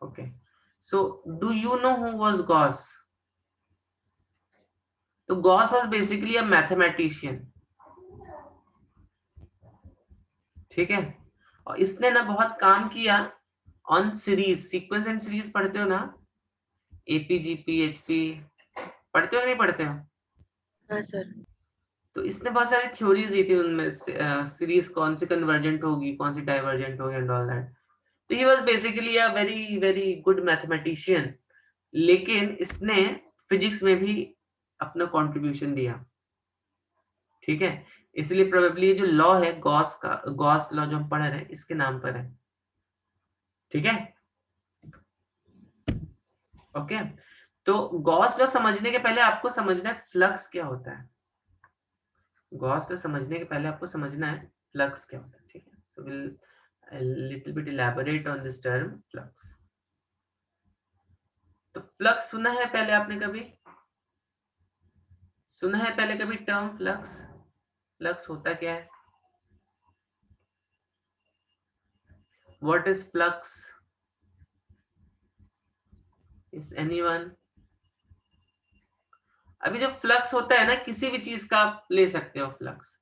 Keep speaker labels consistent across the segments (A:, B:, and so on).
A: Okay, so do you know who was Gauss? तो Gauss was basically a mathematician, ठीक है, और इसने ना बहुत काम किया on series, sequence and series पढ़ते हो ना, एपीजीपी एचपी पढ़ते हो नहीं पढ़ते हो?
B: हाँ सर।
A: तो इसने बहुत सारी थ्योरीज दी थी उनमें, सीरीज कौन सी कन्वर्जेंट होगी, कौन सी डाइवर्जेंट होगी एंड ऑल दैट। तो he was basically a very very good mathematician, लेकिन इसने फिजिक्स में भी अपना कंट्रीब्यूशन दिया, ठीक है, इसलिए प्रोबेबली ये जो लॉ है गॉस का, गॉस लॉ जो हम पढ़ रहे हैं इसके नाम पर है, ठीक है। ओके, तो गॉस लॉ समझने के पहले आपको समझना है फ्लक्स क्या होता है। गॉस लॉ समझने के पहले आपको समझना है फ्लक्स क्या होता है, ठीक है। So will a little bit elaborate on this term flux. तो फ्लक्स सुना है पहले आपने कभी, सुना है पहले कभी टर्म फ्लक्स? फ्लक्स होता क्या है? What is flux? Is anyone? अभी जो फ्लक्स होता है ना, किसी भी चीज का आप ले सकते हो फ्लक्स,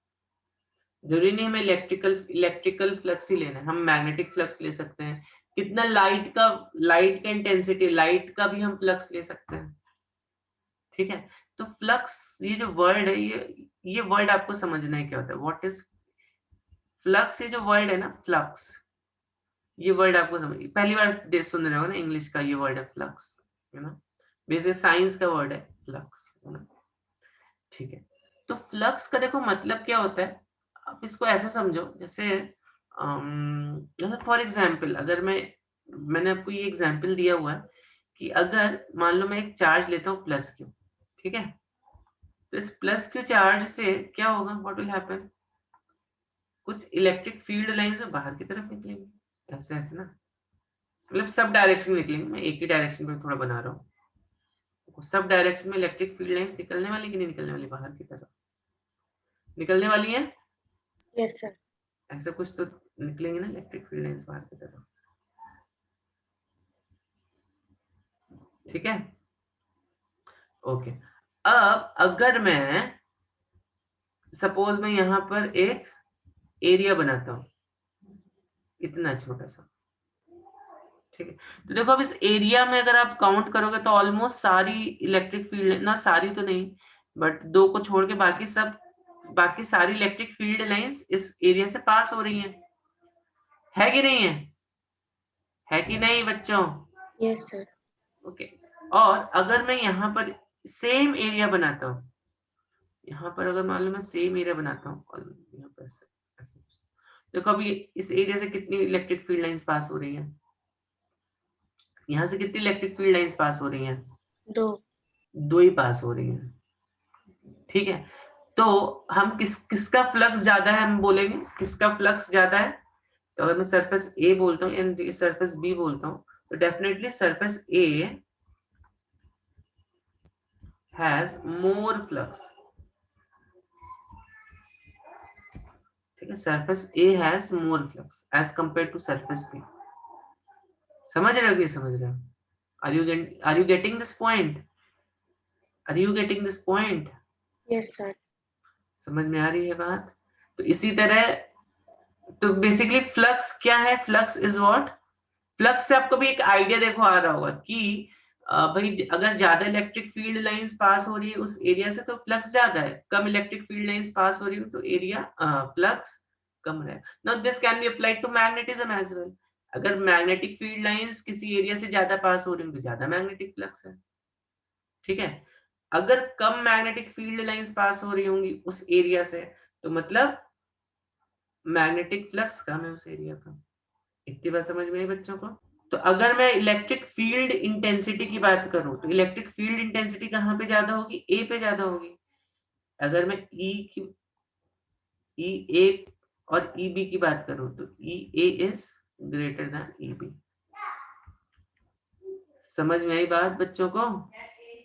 A: जरूरी नहीं हमें इलेक्ट्रिकल फ्लक्स ही लेना है, हम मैग्नेटिक फ्लक्स ले सकते हैं। कितना लाइट का इंटेंसिटी, लाइट का भी हम फ्लक्स ले सकते हैं, ठीक है। तो फ्लक्स, ये जो वर्ड है, ये वर्ड आपको समझना है क्या होता है, व्हाट इज फ्लक्स। ये जो वर्ड है ना फ्लक्स, ये वर्ड आपको समझ, पहली बार सुन रहे हो ना इंग्लिश का, ये वर्ड है फ्लक्स, है ना, बेसिक साइंस का वर्ड है फ्लक्स, है ना, ठीक है। तो फ्लक्स का देखो मतलब क्या होता है, आप इसको ऐसे समझो, जैसे जैसे फॉर एग्जांपल, अगर मैंने आपको ये एग्जांपल दिया हुआ है कि अगर मान लो मैं एक चार्ज लेता हूँ प्लस क्यू, ठीक है, तो इस प्लस क्यू चार्ज से क्या होगा, व्हाट विल हैपन, कुछ इलेक्ट्रिक फील्ड लाइंस बाहर की तरफ निकलेंगे, ऐसे ऐसे ना, मतलब सब डायरेक्शन निकलेंगे, मैं एक ही डायरेक्शन में थोड़ा बना रहा हूँ, सब डायरेक्शन में इलेक्ट्रिक फील्ड लाइंस निकलने वाली कि नहीं निकलने वाली, बाहर की तरफ निकलने वाली है,
B: यस सर।
A: ऐसा कुछ तो निकलेंगे ना इलेक्ट्रिक फील्ड लाइंस बाहर की तरफ, ठीक है। ओके, अब अगर मैं सपोज मैं यहां पर एक एरिया बनाता हूं, इतना छोटा सा, ठीक है, तो देखो अब इस एरिया में अगर आप काउंट करोगे तो ऑलमोस्ट सारी इलेक्ट्रिक फील्ड, ना सारी तो नहीं, बट दो को छोड़ के बाकी सारी इलेक्ट्रिक फील्ड लाइंस इस एरिया से पास हो रही है कि नहीं है कि नहीं बच्चों?
B: Yes sir.
A: ओके, और अगर मैं यहाँ पर सेम एरिया बनाता हूँ, यहाँ पर अगर मान लो मैं सेम एरिया बनाता हूँ और यहाँ पर ऐसे ऐसे, देखो अभी इस एरिया से कितनी इलेक्ट्रिक फील्ड लाइंस पास हो रही हैं, यहाँ से कितनी इलेक्ट्रिक फील्ड लाइंस पास हो रही हैं,
B: दो।
A: दो ही पास हो रही हैं, ठीक है। तो हम किसका फ्लक्स ज्यादा है, हम बोलेंगे किसका फ्लक्स ज्यादा है, तो अगर मैं सरफेस ए बोलता हूँ एंड सरफेस बी बोलता हूँ, तो definitely surface A has more flux, ठीक है, surface A has more flux as compare to surface B. समझ रहे हो कि समझ रहे हो? Are you getting this point? Are you getting this point?
B: Yes sir.
A: समझ में आ रही है बात? तो इसी तरह, तो बेसिकली फ्लक्स क्या है, फ्लक्स इज व्हाट, फ्लक्स से आपको भी एक आइडिया देखो आ रहा होगा कि भाई अगर ज्यादा इलेक्ट्रिक फील्ड लाइंस पास हो रही है उस एरिया से तो फ्लक्स ज्यादा है, कम इलेक्ट्रिक फील्ड लाइंस पास हो रही हो तो एरिया फ्लक्स कम है। Now this can be applied to magnetism as well, अगर मैग्नेटिक फील्ड लाइंस किसी एरिया से ज्यादा पास हो रही हो तो ज्यादा मैग्नेटिक फ्लक्स है, ठीक है। अगर कम मैग्नेटिक फील्ड लाइंस पास हो रही होंगी उस एरिया से, तो मतलब मैग्नेटिक फ्लक्स कम है उस एरिया का। इतनी बात समझ में आई बच्चों को? तो अगर मैं इलेक्ट्रिक फील्ड इंटेंसिटी की बात करूं तो इलेक्ट्रिक फील्ड इंटेंसिटी कहां पे ज्यादा होगी, ए पे ज्यादा होगी। अगर मैं ई ए और ई बी की बात करूं तो E A is greater than E B. समझ में आई बात बच्चों को?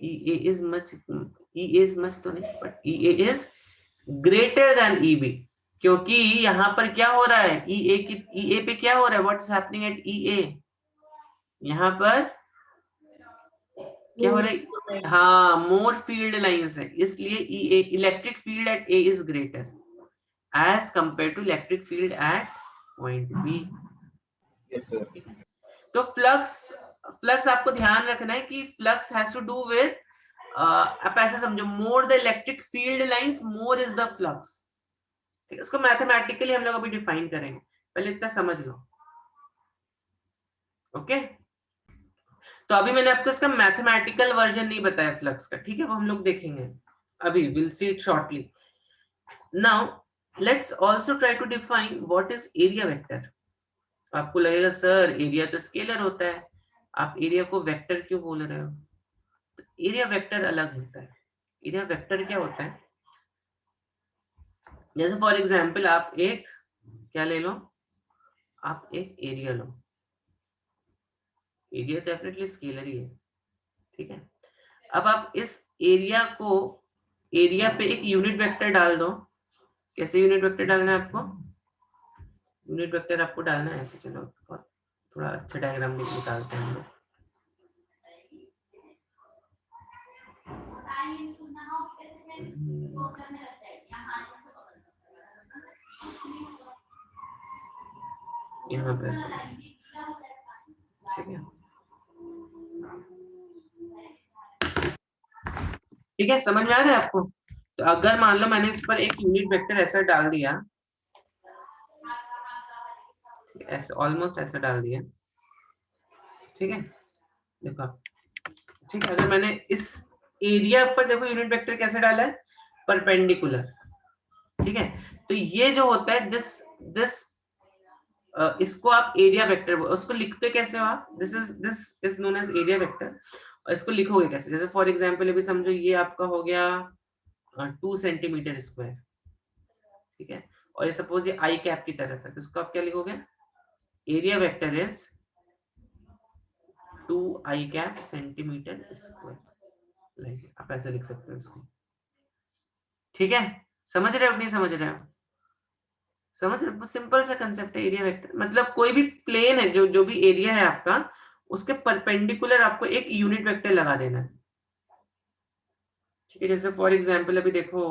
A: E A is much, E is much तो नहीं, but E A is greater than E B, क्योंकि यहां पर क्या हो रहा है, ई ए पे क्या हो रहा है, व्हाट्स हैपनिंग एट ई ए, यहाँ पर क्या हो रहा है, हाँ मोर फील्ड लाइंस है, इसलिए electric field at A is greater as compare to electric field at point B. तो फ्लक्स आपको ध्यान रखना है कि flux has to do with, आप ऐसे समझो, more the electric field lines more is the flux. इसको मैथमेटिकली हम लोग अभी डिफाइन करेंगे, पहले इतना समझ लो। ओके तो अभी मैंने आपको इसका मैथमेटिकल वर्जन नहीं बताया फ्लक्स का, ठीक है, वो हम लोग देखेंगे अभी, will see it shortly. Now let's also try to define what is area vector. आपको लगेगा सर एरिया तो स्केलर होता है, आप एरिया को वेक्टर क्यों बोल रहे हो? तो एरिया वेक्टर अलग होता है। एरिया वेक्टर क्या होता है, जैसे फॉर एग्जांपल आप एक क्या ले लो, आप एक area low, area definitely scalar ही है, ठीक है। अब आप इस एरिया को, एरिया पे एक यूनिट वेक्टर डाल दो। कैसे यूनिट वेक्टर डालना है आपको? यूनिट वेक्टर आपको डालना है ऐसे, चलो थोड़ा अच्छा डायग्राम निकालते हैं हम लोग। यहाँ पे ठीक है, ठीक है, समझ में आ रहा है आपको? तो अगर मान लो मैंने इस पर एक यूनिट वेक्टर ऐसा डाल दिया, ऐसे ऑलमोस्ट ऐसा डाल दिया, ठीक है, देखो, ठीक है, अगर मैंने इस एरिया पर देखो यूनिट वेक्टर कैसे डाला है, परपेंडिकुलर, ठीक है। तो ये जो होता है दिस इसको आप एरिया वेक्टर, उसको लिखते कैसे हो आप, this is known as area vector. और इसको लिखोगे कैसे, जैसे फॉर एग्जांपल अभी समझो ये आपका हो गया 2 सेंटीमीटर स्क्वायर, ठीक है, और ये सपोज ये आई कैप की तरफ है, तो इसको आप क्या लिखोगे, area vector is 2 I cap centimetre square, आप ऐसे लिख सकते हो इसको, ठीक है। समझ रहे हो नहीं समझ रहे हो? समझ रहे हो? सिंपल सा कंसेप्ट है एरिया वेक्टर, मतलब कोई भी प्लेन है, जो भी एरिया है आपका, उसके परपेंडिकुलर आपको एक यूनिट वेक्टर लगा देना है, ठीक है। जैसे फॉर एग्जांपल अभी देखो,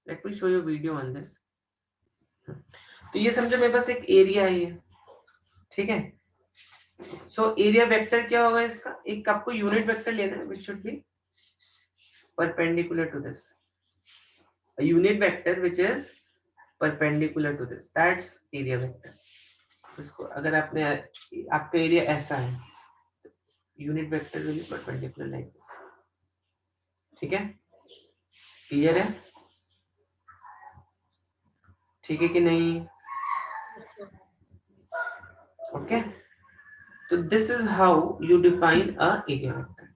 A: late me show you video on this. तो ये समझो मेरे पास एक एरिया है ये, ठीक है। सो एरिया वेक्टर क्या होगा इसका, एक आपको यूनिट वेक्टर लेना है which should be perpendicular to this, a unit vector which is perpendicular to this, that's area vector। इसको अगर आपने, आपका एरिया ऐसा है, तो unit vector will be perpendicular like this, ठीक है, क्लियर है, ठीक है कि नहीं? ओके तो this is how you define a area vector.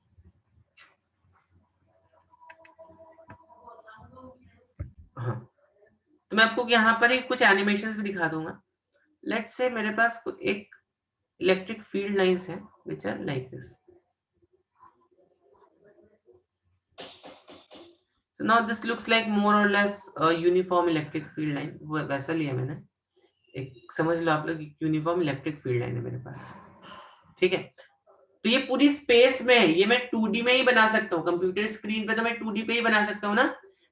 A: हाँ तो मैं आपको यहाँ पर ही कुछ एनिमेशंस भी दिखा दूंगा। लेट्स से मेरे पास एक इलेक्ट्रिक फील्ड लाइंस है which are like this, so now this looks like more or less a uniform electric field line, वो वैसा लिया मैंने, एक समझ लो आप लोग यूनिफॉर्म इलेक्ट्रिक फील्ड लाइन है मेरे पास, ठीक है। तो ये पूरी स्पेस में है, ये मैं 2D में ही बना सकता हूँ, कंप्यूटर स्क्रीन पे तो मैं 2D पे ही बना सकता हूँ ना,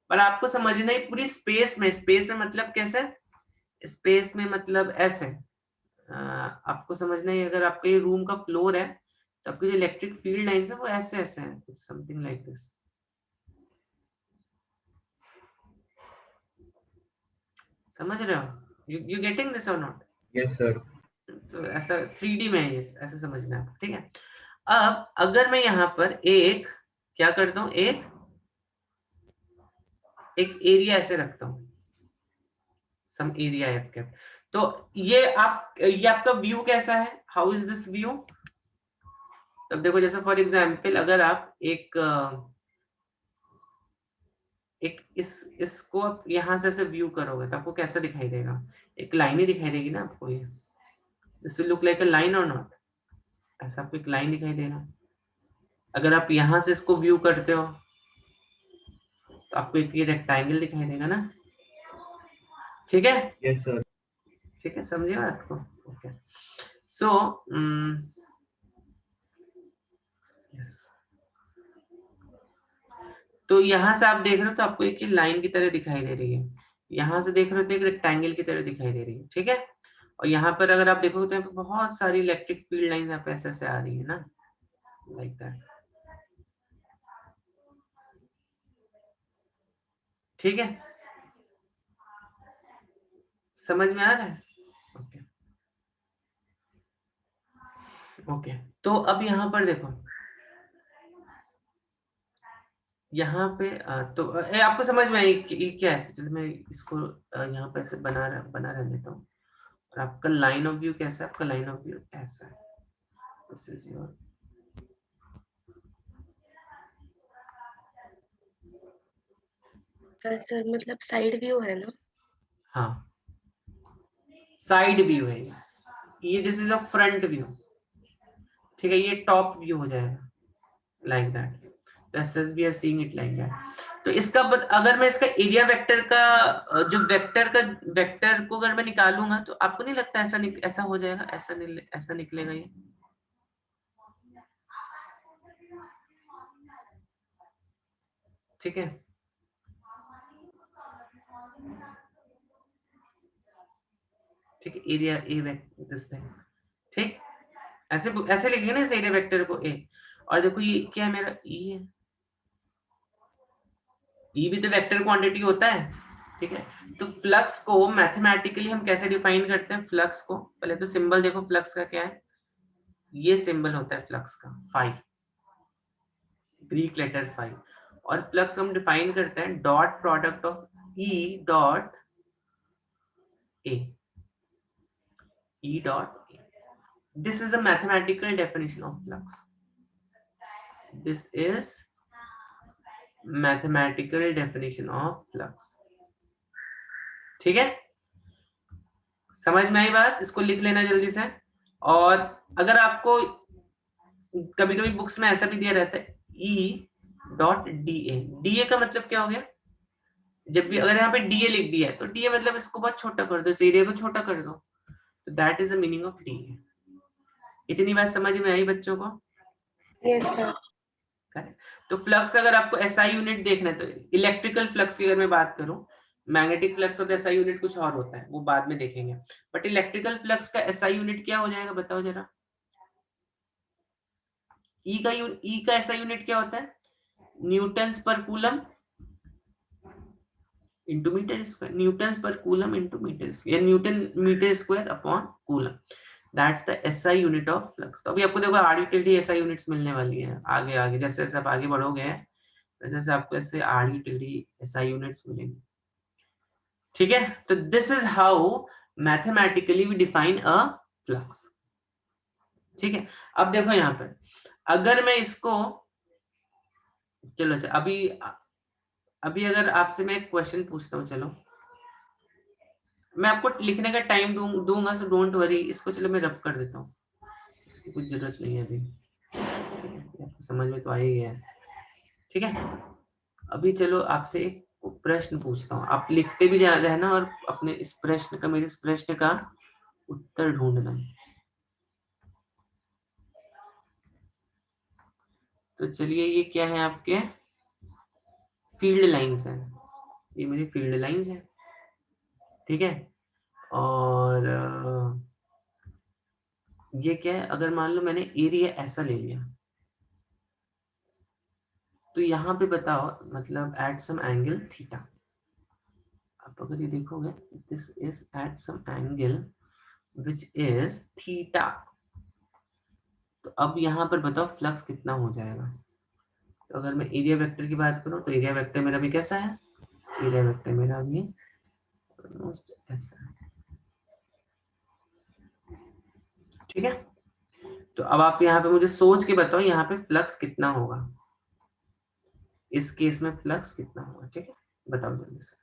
A: पर आपको समझना है पूरी स्पेस में, स्पेस में मतलब कैसे, स्पेस में मतलब ऐसे, आपको समझना है, अगर आपका ये रूम का फ्लोर है तो आपकी जो इलेक्ट्रिक फील्ड लाइंस है वो ऐसे ऐसे है, कुछ समथिंग लाइक दिस, समझ रहे हो? यू गेटिंग दिस और नॉट?
C: Yes sir.
A: तो ऐसा 3D में है ये, ऐसे समझना है, ठीक है। अब अगर मैं यहाँ पर एक क्या करता हूँ, एक एरिया ऐसे रखता हूँ, सम एरिया एफ कैप, तो ये आपका व्यू कैसा है, हाउ इज दिस व्यू? तब देखो जैसे फॉर एग्जांपल अगर आप इसको आप यहाँ से ऐसे व्यू करोगे तो आपको कैसा दिखाई देगा, एक लाइन ही दिखाई देगी ना आपको, ये this will look like a line और नॉट, ऐसा आपको एक लाइन दिखाई देगा। अगर आप यहाँ से इसको व्यू करते हो तो आपको एक ये रेक्टेंगल दिखाई देगा ना, ठीक है।
C: Yes sir.
A: ठीक है, समझे बात को? Okay so yes. तो यहाँ से आप देख रहे हो तो आपको एक लाइन की तरह दिखाई दे रही है, यहाँ से देख रहे हो तो एक रेक्टेंगल की तरह दिखाई दे रही है, ठीक है। और यहाँ पर अगर आप देखोगे तो यहाँ पे बहुत सारी इलेक्ट्रिक फील्ड लाइंस यहाँ पे ऐसे आ रही है ना, लाइक दैट, ठीक है। समझ में आ रहा है? Okay okay. तो अब यहाँ पर देखो, यहाँ पे तो आपको समझ में आई कि ये क्या है? तो चलो मैं इसको यहाँ पे ऐसे बना रहने देता हूँ। और आपका लाइन ऑफ व्यू कैसा है? आपका लाइन ऑफ व्यू ऐसा है, दिस इज योर,
B: सर मतलब साइड व्यू है ना?
A: हाँ साइड व्यू है ये, this is a front view, ठीक है। ये टॉप व्यू हो जाएगा like that, we are seeing it like that. तो इसका अगर मैं इसका एरिया वेक्टर का जो वेक्टर को अगर मैं निकालूंगा तो आपको नहीं लगता ऐसा हो जाएगा, ऐसा निकलेगा ये, ठीक है। ठीक है, area A vector this thing, ठीक। ऐसे लिखेंगे ना इस एरिया वेक्टर को ए। और देखो ये क्या है, मेरा ई है, ई भी तो वेक्टर क्वांटिटी होता है, ठीक है। तो फ्लक्स को मैथमेटिकली हम कैसे डिफाइन करते हैं? फ्लक्स को पहले तो सिंबल देखो, फ्लक्स का क्या है, ये सिंबल होता है फ्लक्स का, फाई, ग्रीक लेटर फाई। और फ्लक्स हम डिफाइन करते हैं dot product of E dot A, E dot A. This is a mathematical definition of flux, this is mathematical definition of flux, ठीक है। समझ में आई बात? इसको लिख लेना जल्दी से। और अगर आपको कभी कभी बुक्स में ऐसा भी दिया रहता है E dot D A, D A का मतलब क्या हो गया? जब भी अगर यहाँ पे डी ए लिख दिया है तो डी ए मतलब इसको बहुत छोटा कर दो, इस एरिया को छोटा कर दो, तो that is the meaning of D A. इतनी बात समझ में आई बच्चों को?
B: Yes sir.
A: तो फ्लक्स का अगर आपको एसआई यूनिट देखना है, तो इलेक्ट्रिकल फ्लक्स की अगर मैं बात करूं, मैग्नेटिक फ्लक्स और एसआई यूनिट कुछ और होता है, वो बाद में देखेंगे। बट इलेक्ट्रिकल फ्लक्स का एसआई यूनिट क्या हो जाएगा बताओ जरा? ई का एसआई यूनिट क्या होता है? Newtons per coulomb into metre square, newtons per coulomb into metre square, या newton metre square upon coulomb, that's the SI unit of flux. तो अभी आपको देखो आड़ी टेढ़ी एसआई यूनिट्स मिलने वाली है आगे आगे, जैसे जैसे आप आगे बढ़ोगे वैसे जैसे आपको ऐसे आड़ी टेढ़ी एसआई यूनिट्स मिलेंगी, ठीक है। तो this is how mathematically we define a flux, ठीक है। अब देखो यहाँ पर अगर मैं इसको, चलो अभी अभी अगर आपसे मैं एक क्वेश्चन पूछता हूँ, चलो मैं आपको लिखने का टाइम दूंगा, सो डोंट वरी, इसको चलो मैं रब कर देता हूँ, इसकी कुछ जरूरत नहीं है अभी, ठीक है, समझ में तो आ ही गया है, ठीक है। अभी चलो आपसे एक प्रश्न पूछता हूँ, आप लिखते भी जा रहना और अपने इस प्रश्न का, मेरे इस प्रश्न का उत्तर ढूंढना। तो चलिए ये क्या है, आपके फील्ड लाइंस हैं, ये मेरी फील्ड लाइंस है, ठीक है। और ये क्या है, अगर मान लो मैंने एरिया ऐसा ले लिया, तो यहाँ पे बताओ मतलब एट सम एंगल थीटा, आप अगर ये देखोगे this is at some angle which is theta, तो अब यहाँ पर बताओ फ्लक्स कितना हो जाएगा? तो अगर मैं एरिया वेक्टर की बात करूं तो एरिया वेक्टर मेरा भी कैसा है, एरिया वेक्टर मेरा भी ऑलमोस्ट ऐसा है, ठीक है। तो अब आप यहाँ पे मुझे सोच के बताओ यहाँ पे फ्लक्स कितना होगा, इस केस में फ्लक्स कितना होगा, ठीक है, बताओ जल्दी से।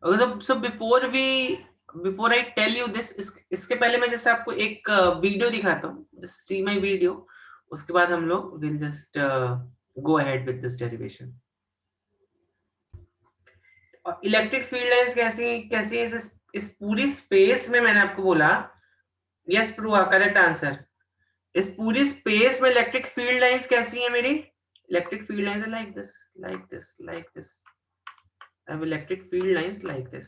A: अगर so before I tell you this, इसके पहले मैं जस्ट आपको एक वीडियो दिखाता हूँ, जस्ट सी माय वीडियो, उसके बाद हम लोग will just go ahead with this derivation. और इलेक्ट्रिक फील्ड लाइंस कैसी कैसी है इस पूरी स्पेस में, मैंने आपको बोला यस प्रूवा करेक्ट आंसर, इस पूरी स्पेस में इलेक्ट्रिक फील्ड लाइंस कैसी है मेरी? Electric field lines like this, like this, like this. I have electric field lines like this.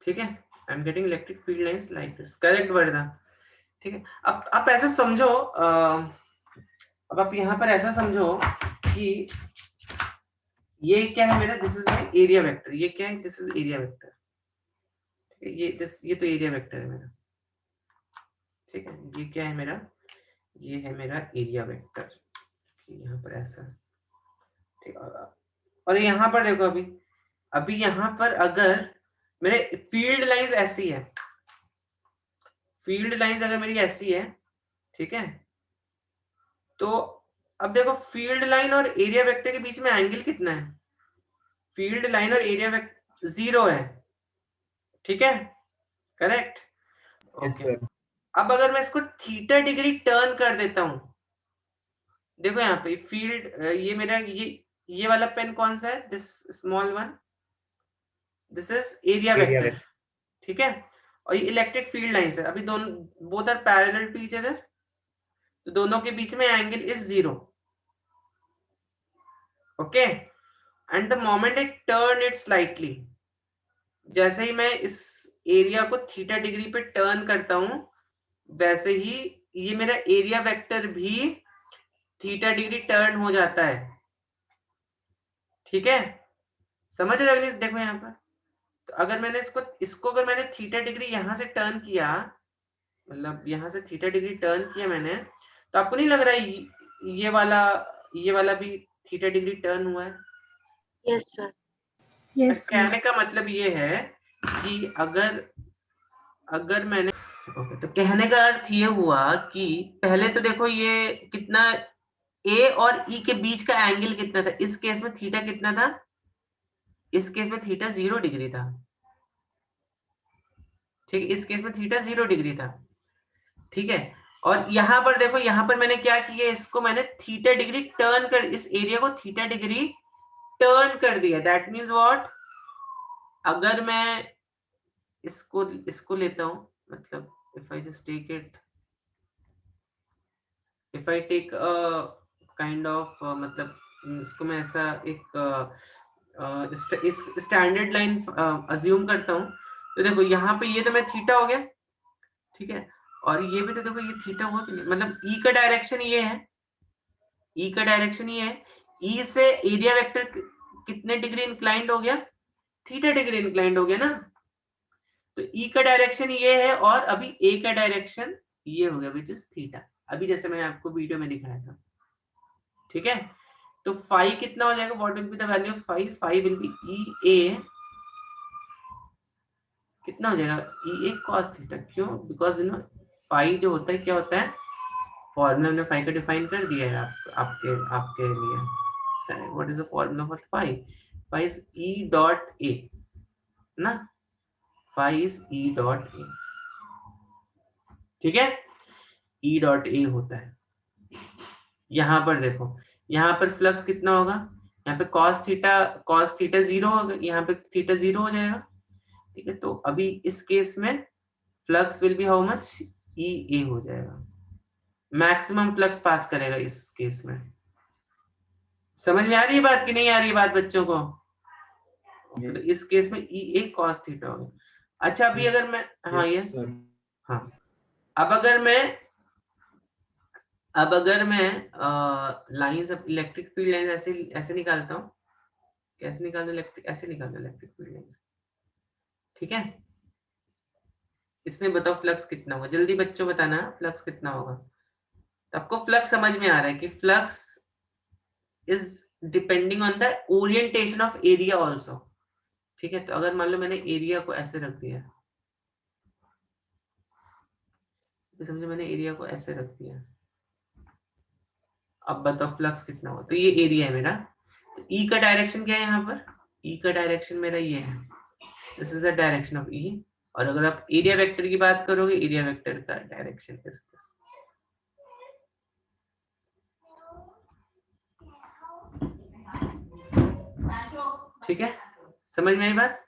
A: ठीक है, I am getting electric field lines like this. Correct Wardha. ठीक है, अब आप ऐसा समझो, अब आप यहाँ पर ऐसा समझो कि ये क्या है मेरा, this is my area vector. ये क्या है, दिस इज एरिया वेक्टर. ये तो एरिया वेक्टर है मेरा. ठीक है, ये क्या है मेरा, ये है मेरा एरिया वेक्टर. यहाँ पर ऐसा. ठीक है, और यहाँ पर देखो, अभी यहाँ पर अगर मेरे फील्ड लाइंस ऐसी है, फील्ड लाइंस अगर मेरी ऐसी है, ठीक है, तो अब देखो फील्ड लाइन और एरिया वेक्टर के बीच में एंगल कितना है? फील्ड लाइन और एरिया वेक्टर 0 है. ठीक है, करेक्ट. ओके, अब अगर मैं इसको थीटा डिग्री टर्न कर देता हूं, देखो यहाँ पे फील्ड, ये मेरा ये वाला पेन कौन सा है, this small one, this is area vector. ठीक है, और ये इलेक्ट्रिक फील्ड लाइंस है. अभी दोनों both are parallel to each other, तो दोनों के बीच में angle is 0. Okay, and the moment it turn it slightly, जैसे ही मैं इस एरिया को थीटा डिग्री पे टर्न करता हूं, वैसे ही ये मेरा एरिया वेक्टर भी थीटा डिग्री टर्न हो जाता है. ठीक है, समझ रहे हो? देखो यहाँ पर, तो अगर मैंने इसको अगर मैंने थीटा डिग्री यहां से टर्न किया, मतलब यहां से थीटा डिग्री टर्न किया मैंने, तो आपको नहीं लग रहा है ये वाला भी थीटा डिग्री टर्न हुआ है?
B: Yes sir.
C: Yes sir.
A: कहने का मतलब ये है कि अगर मैंने, तो कहने का अर्थ ये हुआ कि पहले तो देखो ये कितना, ए और ई के बीच का एंगल कितना था? इस केस में थीटा कितना था? इस केस में थीटा 0 डिग्री था. ठीक है, इस केस में थीटा 0 डिग्री था. ठीक है, और यहां पर देखो, यहां पर मैंने क्या किया, इसको मैंने थीटा डिग्री टर्न कर, इस एरिया को थीटा डिग्री टर्न कर दिया. दैट मींस व्हाट, अगर मैं इसको लेता हूं, मतलब if I just take it, if I take a kind of मतलब इसको मैं ऐसा एक इस स्टैंडर्ड लाइन अज्यूम करता हूं, तो देखो यहाँ पे ये तो मैं थीटा हो गया. ठीक है, और ये भी तो देखो ये थीटा हुआ, मतलब ई का डायरेक्शन ये है, ई का डायरेक्शन ये है. ई से एरिया वेक्टर कितने डिग्री इंक्लाइंड हो गया? थीटा डिग्री इंक्लाइंड हो गया ना. तो ई का डायरेक्शन ये है, और अभी ए का डायरेक्शन ये हो गया, विच इज थीटा. अभी जैसे मैंने आपको वीडियो में दिखाया था. ठीक है, तो फाई कितना हो जाएगा? What will be the value of phi? Phi will be E A, कितना हो जाएगा? E A cos theta. क्यों? बिकॉज यू नो फाई जो होता है, क्या होता है, फॉर्मूला हमने फाई का डिफाइन कर दिया है आपके लिए. What is the formula for phi? Phi is E dot A ना, phi is E dot A. ठीक है, ई डॉट ए होता है. यहां पर देखो, यहाँ पर फ्लक्स कितना होगा? यहाँ पे cos थीटा 0 होगा, यहाँ पे थीटा 0 हो जाएगा. ठीक है, तो अभी इस केस में flux will be how much? E A हो जाएगा. मैक्सिमम फ्लक्स पास करेगा इस केस में. समझ में आ रही है बात कि नहीं आ रही है बात बच्चों को? तो इस केस में ई ए cos थीटा होगा. अच्छा, अभी अगर मैं, हाँ यस, हाँ, अब अगर मैं lines of electric field lines ऐसे निकालता हूँ. कैसे निकालना इलेक्ट्रिक? ऐसे निकालना इलेक्ट्रिक फील्ड लाइंस. ठीक है, इसमें बताओ फ्लक्स कितना होगा? जल्दी बच्चों बताना, फ्लक्स कितना होगा? तो आपको फ्लक्स समझ में आ रहा है कि flux is depending on the orientation of area also. ठीक है, तो अगर मान लो मैंने एरिया को ऐसे रख दिया, तो समझो मैंने एरिया को ऐसे रख दिया, अब बताओ फ्लक्स कितना होगा? तो ये एरिया है मेरा, तो ई का डायरेक्शन क्या है यहाँ पर? ई का डायरेक्शन मेरा ये है, this is the direction of E. और अगर आप एरिया वेक्टर की बात करोगे, एरिया वेक्टर का डायरेक्शन इज दिस. ठीक है, समझ में आई बात?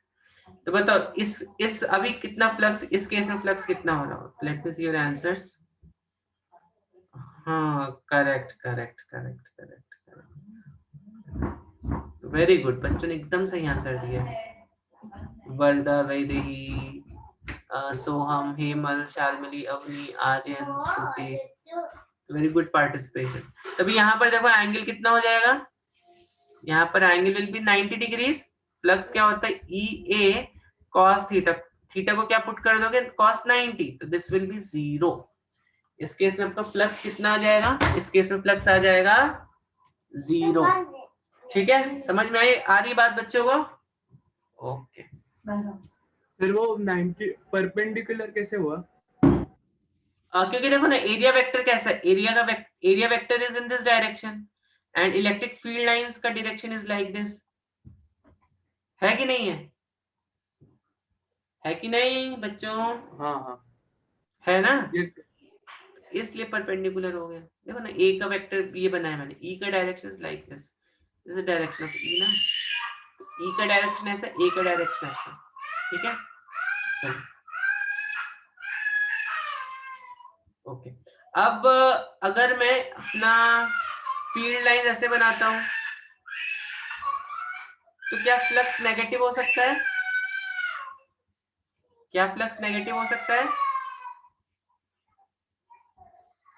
A: तो बताओ इस अभी कितना फ्लक्स, इस केस में फ्लक्स कितना हो रहा हो? Let me see your answers. हाँ correct correct correct correct correct, very good, बच्चों ने एकदम सही आंसर दिया। Vardha, Vaidehi, Soham, Hemal, Shalmali, Avani, Aryan, Shruti, very good participation. तभी यहाँ पर देखो एंगल कितना हो जाएगा, यहाँ पर angle will be 90 degrees. Flux क्या होता है, ई ए कॉस थीटा, थीटा को क्या पुट कर दोगे, कॉस 90, तो दिस विल बी 0। इस केस में आपका फ्लक्स कितना आ जाएगा, इस केस में फ्लक्स आ जाएगा 0। ठीक है, समझ में आई, आ रही बात बच्चों को? ओके।
C: फिर वो 90 परपेंडिकुलर कैसे हुआ?
A: क्योंकि देखो ना एरिया वेक्टर कैसा है, area vector is in this direction and electric field lines का डायरेक्शन इज लाइक दिस, है कि नहीं है? है कि नहीं बच्चों?
C: हाँ हाँ
A: है ना,
C: yes.
A: इसलिए परपेंडिकुलर हो गया। देखो ना ए का वेक्टर ये बनाया मैंने, ई का direction is like this, this is direction of E ना, ई का डायरेक्शन ऐसा, ए का डायरेक्शन ऐसा, ठीक है। चलो ओके, अब अगर मैं अपना फील्ड लाइन ऐसे बनाता हूं तो क्या फ्लक्स नेगेटिव हो सकता है? क्या फ्लक्स नेगेटिव हो सकता है?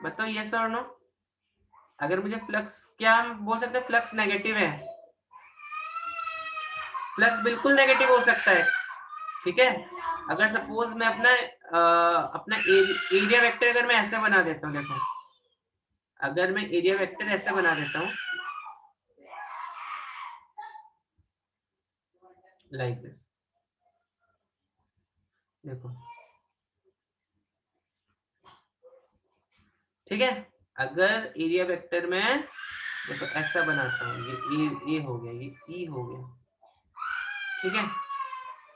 A: बताओ यस और नो। अगर मुझे फ्लक्स, क्या हम बोल सकते हैं फ्लक्स नेगेटिव है? फ्लक्स बिल्कुल नेगेटिव हो सकता है, ठीक है। अगर सपोज मैं अपना एरिया वेक्टर अगर मैं ऐसे बना देता हूं, देखो अगर मैं एरिया वेक्टर ऐसे बना देता हूं लाइक दिस, देखो ठीक है। अगर एरिया वेक्टर में देखो ऐसा बनाता हूँ, ये ए हो गया, ये ई हो गया, ठीक है।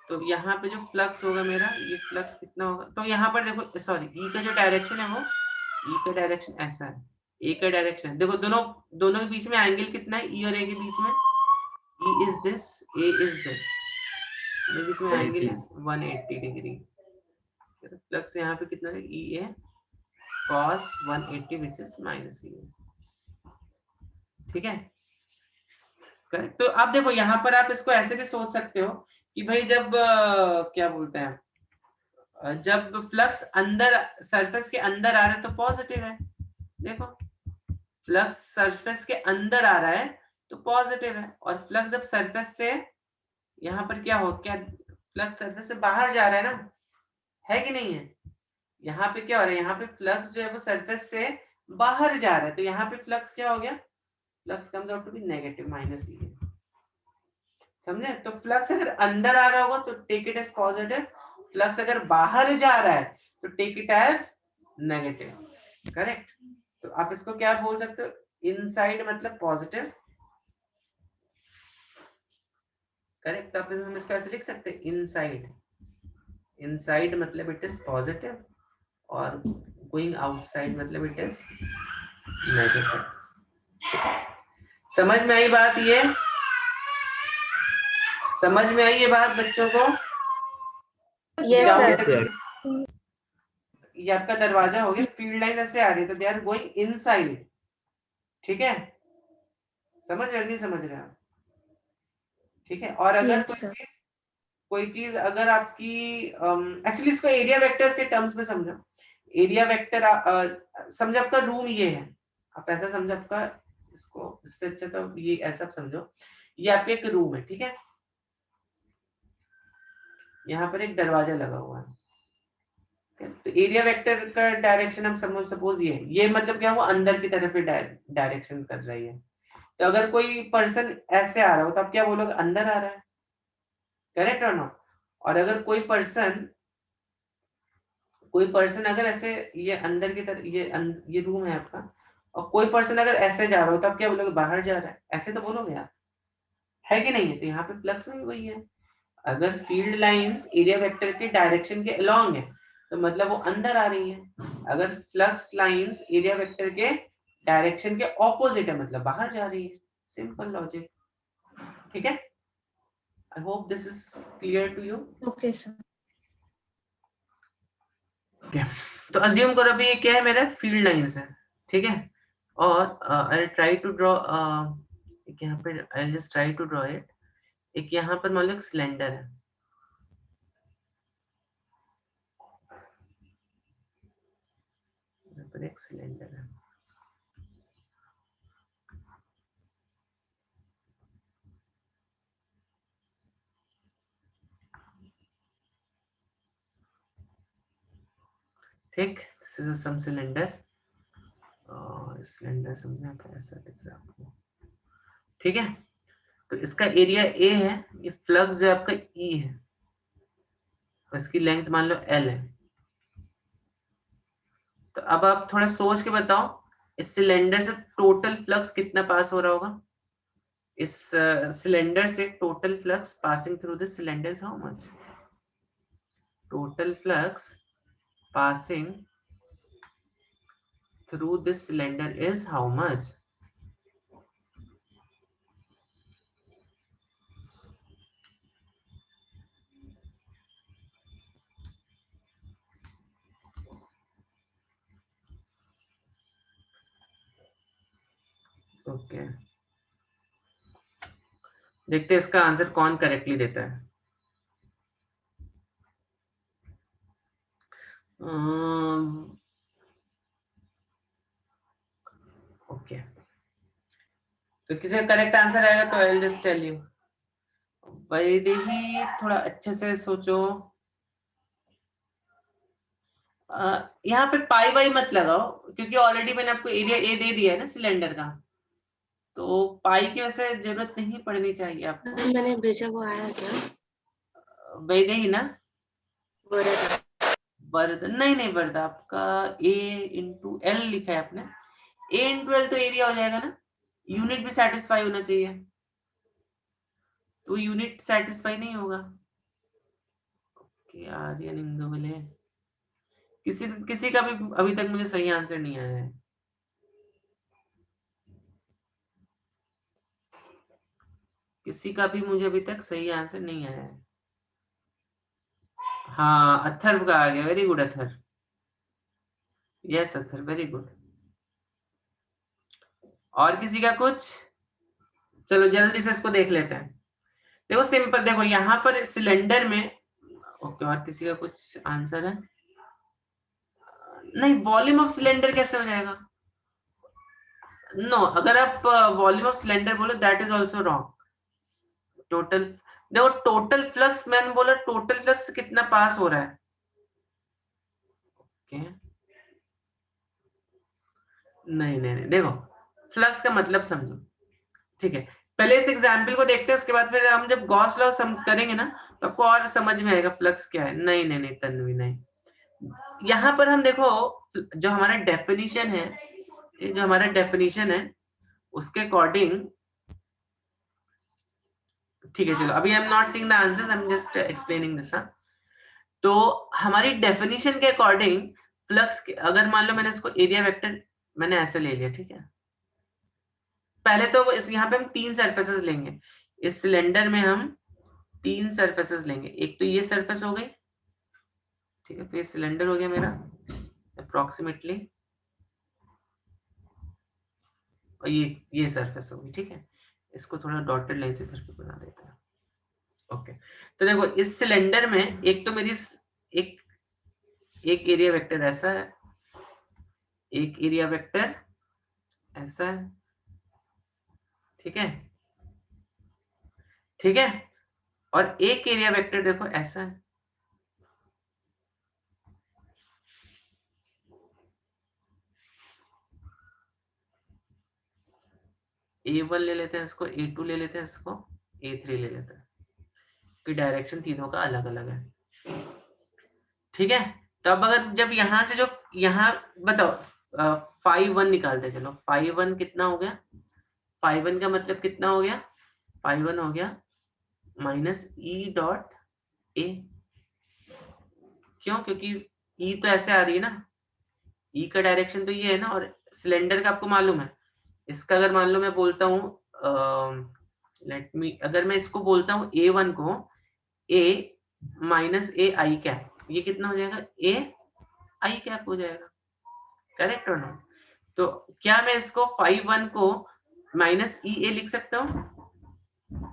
A: तो यहाँ पे जो फ्लक्स होगा मेरा, ये फ्लक्स कितना होगा, तो यहाँ पर देखो सॉरी, ई का जो डायरेक्शन है वो, ई का डायरेक्शन ऐसा है, ए का डायरेक्शन है, देखो दोनों दोनों के बीच में एंगल कितना है, ई और ए के बीच में, E is this, A is this, दोनों के बीच में एंगल इज 180 डिग्री। फ्लक्स यहाँ पे कितना है, ई A cos 180 which is minus e, ठीक है। करेक्ट। तो आप देखो यहाँ पर आप इसको ऐसे भी सोच सकते हो कि भाई जब क्या बोलते हैं, जब फ्लक्स अंदर सरफेस के अंदर आ रहा है तो पॉजिटिव है, देखो फ्लक्स सरफेस के अंदर आ रहा है तो पॉजिटिव है, और फ्लक्स जब सरफेस से यहाँ पर क्या हो, क्या फ्लक्स सरफेस से बाहर जा रहा है ना, है कि नहीं है? यहाँ पे क्या हो रहा है, यहाँ पे फ्लक्स जो है वो सरफेस से बाहर जा रहा है, तो यहाँ पे फ्लक्स क्या हो गया, flux comes out to be negative minus E, समझे? तो फ्लक्स अगर अंदर आ रहा होगा तो take it as positive, flux अगर बाहर जा रहा है तो take it as negative, correct. तो आप इसको क्या बोल सकते हो, इनसाइड मतलब पॉजिटिव, करेक्ट। तो आप हम इसको ऐसे लिख सकते हैं, इनसाइड, इनसाइड मतलब इट इज पॉजिटिव और गोइंग आउटसाइड मतलब इट इज नेगेटिव, ठीक है। समझ में आई बात, ये समझ में आई ये बात बच्चों को?
B: Yes sir.
A: ये आपका दरवाजा हो गया, फील्ड लाइन ऐसे आ रही है तो दे आर गोइंग इनसाइड, ठीक है। समझ रहे नहीं समझ रहे आप? ठीक है। और अगर कोई चीज अगर आपकी एक्चुअली इसको एरिया वेक्टर्स के टर्म्स में समझो, एरिया वेक्टर समझो आपका रूम ये है, आप ऐसा समझो आपका, इसको इससे अच्छा तो ये ऐसा समझो, ये आपका एक रूम है, ठीक है। यहाँ पर एक दरवाजा लगा हुआ है, तो एरिया वेक्टर का डायरेक्शन हम सपोज ये मतलब क्या, वो अंदर की तरफ ही डायरेक्शन कर रही है। तो अगर कोई पर्सन ऐसे आ रहा हो तो आप क्या बोलोगे, अंदर आ रहा है, करेक्ट और नो? और अगर कोई पर्सन अगर ऐसे, ये अंदर की तरफ, ये रूम है आपका, और कोई पर्सन अगर ऐसे जा रहा हो तो आप क्या बोलोगे, बाहर जा रहा है, ऐसे तो बोलोगे आप, है कि नहीं है? तो यहाँ पे फ्लक्स में वही है, अगर फील्ड लाइंस एरिया वेक्टर के डायरेक्शन के अलोंग है तो मतलब वो अंदर आ रही है, अगर फ्लक्स लाइंस एरिया वेक्टर के डायरेक्शन के ऑपोजिट है मतलब बाहर जा रही है, सिंपल लॉजिक, ठीक है। I hope this is clear to you.
D: Okay, sir.
A: Okay. तो अज्यूम करो अभी ये क्या है, मेरा फील्ड लाइंस है, ठीक है, और आई ट्राई टू ड्रॉ एक यहाँ पे, I just try to draw it, एक यहाँ पर मान लो एक सिलेंडर है, यहाँ पर एक सिलेंडर है, ठीक, दिस इज सम सिलेंडर, और सिलेंडर समझना कैसा दिख रहा है आपको, ठीक है, तो इसका एरिया ए है, ये फ्लक्स जो आपका ई है, और इसकी लेंथ मान लो एल है। तो अब आप थोड़ा सोच के बताओ, इस सिलेंडर से टोटल फ्लक्स कितना पास हो रहा होगा, इस सिलेंडर से total flux passing through this cylinder is how much, total flux passing through this cylinder is how much? Okay. देखते हैं इसका आंसर कौन करेक्टली देता है। ओके, तो किसी का करेक्ट आंसर आएगा तो I will just tell you. Vaidehi थोड़ा अच्छे से सोचो, यहाँ पे पाई वाई मत लगाओ, क्योंकि ऑलरेडी मैंने आपको एरिया ए दे दिया है ना सिलेंडर का, तो पाई की वैसे जरूरत नहीं पड़नी चाहिए आपको।
B: मैंने भेजा वो आया क्या?
A: वैदेही ना,
B: वरद
A: वर्द नहीं वर्द, आपका ए इंटू एल लिखा है आपने, ए इंटू एल तो एरिया हो जाएगा ना, यूनिट भी सेटिस्फाई होना चाहिए, तो यूनिट सेटिस्फाई नहीं होगा। आर्यन इंदुवले, किसी का भी अभी तक मुझे सही आंसर नहीं आया है। किसी का भी मुझे अभी तक सही आंसर नहीं आया है। हाँ, अथर्व का आ गया, very good Atharva, yes Atharva, very good. और किसी का कुछ? चलो जल्दी से इसको देख लेते हैं। देखो सिंपल, देखो यहाँ पर सिलेंडर में, ओके, और किसी का कुछ आंसर है? नहीं, वॉल्यूम ऑफ सिलेंडर कैसे हो जाएगा? नो, अगर आप वॉल्यूम ऑफ सिलेंडर बोलो that is also wrong. Total, देखो टोटल फ्लक्स, मैंने बोला टोटल फ्लक्स कितना पास हो रहा है, ओके, नहीं, देखो फ्लक्स का मतलब समझो, ठीक है, पहले इस एग्जाम्पल को देखते हैं, उसके बाद फिर हम जब गॉस लॉ करेंगे ना तो आपको और समझ में आएगा फ्लक्स क्या है। नहीं तन्वी नहीं, यहाँ पर हम देखो जो हमारा डेफिनेशन है, जो हमारा डेफिनेशन है उसके अकॉर्डिंग, ठीक है, चलो अभी I am not seeing the answers, I am just explaining this. तो हमारी डेफिनेशन के अकॉर्डिंग फ्लक्स, अगर मान लो मैंने इसको एरिया वेक्टर मैंने ऐसे ले लिया, ठीक है, पहले तो इस यहाँ पे हम 3 सरफेसेस लेंगे, इस सिलेंडर में हम 3 सरफेसेस लेंगे, एक तो ये सरफेस हो गई, ठीक है, फिर सिलेंडर हो गया मेरा अप्रोक्सीमेटली, और ये सरफेस होगी, ठीक है, इसको थोड़ा डॉटेड लाइन से इधर पे बना देते हैं। ओके, तो देखो इस सिलेंडर में एक तो मेरी एक एरिया वेक्टर ऐसा है, एक एरिया वेक्टर ऐसा है, ठीक है, ठीक है, और एक एरिया वेक्टर देखो ऐसा है, A1 ले लेते हैं इसको, A2 ले लेते हैं इसको, A3 ले लेते हैं, कि डायरेक्शन तीनों का अलग अलग है, ठीक है। तो अब अगर जब यहां से जो यहाँ बताओ 5-1 निकालते, चलो 5-1 कितना हो गया, 5-1 का मतलब कितना हो गया, 5-1 हो गया माइनस ई डॉट ए, क्यों, क्योंकि ई तो ऐसे आ रही है ना, ई का डायरेक्शन तो ये है ना, और सिलेंडर का आपको मालूम है, इसका अगर मान लो मैं बोलता हूँ लेट मी, अगर मैं इसको बोलता हूँ A1 को A minus A I cap, ये कितना हो जाएगा? A आई कैप हो जाएगा, करेक्ट और नॉट? तो क्या मैं इसको 5-1 को माइनस ई ए लिख सकता हूँ?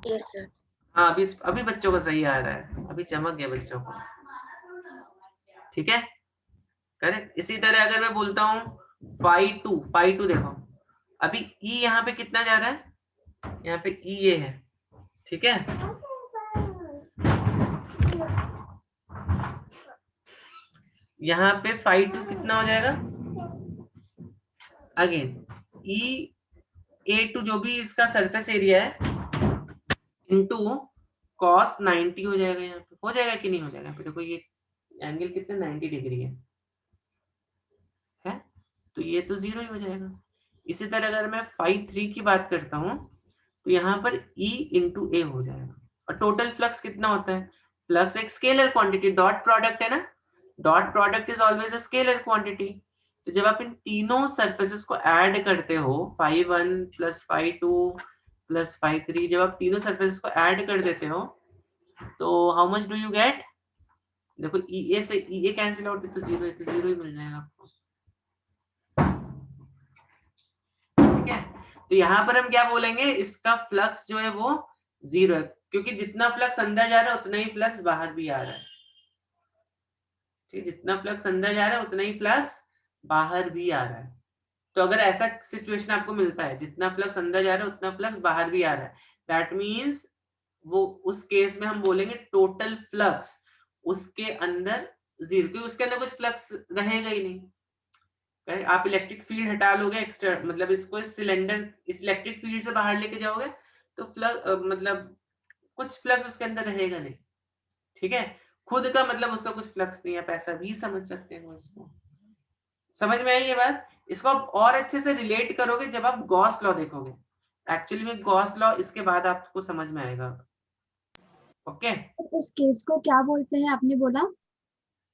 B: Yes sir.
A: हाँ, अभी बच्चों को सही आ रहा है, अभी चमक गया बच्चों को, ठीक है, करेक्ट। इसी तरह अगर मैं बोलता हूँ 5-2 देखो, अभी ई यहाँ पे कितना जा रहा है? यहाँ पे ई ये है, ठीक है। यहाँ पे 5-2 कितना हो जाएगा? अगेन ई A2 जो भी इसका सरफेस एरिया है इनटू cos 90 हो जाएगा। यहाँ पे हो जाएगा कि नहीं हो जाएगा? यहाँ पे देखो ये एंगल कितना 90 डिग्री है, तो ये तो 0 ही हो जाएगा। इसी तरह अगर मैं 5-3 की बात करता हूँ तो यहाँ पर E इंटू ए हो जाएगा। और टोटल फ्लक्स कितना होता है? फ्लक्स एक स्केलर क्वांटिटी, डॉट प्रोडक्ट है ना, dot product is always a scalar quantity. तो जब आप इन तीनों सरफेसेस को ऐड करते हो 5-1 प्लस 5-2 प्लस 5-3, जब आप तीनों सरफेसेस को ऐड कर देते हो तो how much do you get? देखो ई ए से ई ए कैंसिल आउट, तो 0 है, तो 0 ही मिल जाएगा आपको, ठीक है। तो यहाँ पर हम क्या बोलेंगे? इसका फ्लक्स जो है वो 0 है, क्योंकि जितना फ्लक्स अंदर जा रहा है उतना ही फ्लक्स बाहर भी आ रहा है, ठीक, जितना फ्लक्स अंदर जा रहा है उतना ही फ्लक्स बाहर भी आ रहा है। तो अगर ऐसा सिचुएशन आपको मिलता है जितना फ्लक्स अंदर जा रहा है उतना फ्लक्स बाहर भी आ रहा है, दैट मींस वो उस केस में हम बोलेंगे टोटल फ्लक्स उसके अंदर 0, क्योंकि उसके अंदर कुछ फ्लक्स रहेगा ही नहीं। आप इलेक्ट्रिक फील्ड हटा लोगे एक्स्ट्रा, मतलब इसको इस सिलेंडर इस इलेक्ट्रिक फील्ड से बाहर लेके जाओगे तो फ्लक्स मतलब कुछ फ्लक्स उसके अंदर रहेगा नहीं, ठीक है। खुद का मतलब उसका कुछ फ्लक्स नहीं है, आप ऐसा भी समझ सकते हो इसको। समझ में आई ये बात? इसको आप और अच्छे से रिलेट करोगे जब आप गॉस लॉ देखोगे। एक्चुअली में गॉस लॉ इसके बाद आपको समझ में आएगा, ओके।
D: इस केस को क्या बोलते हैं आपने बोला?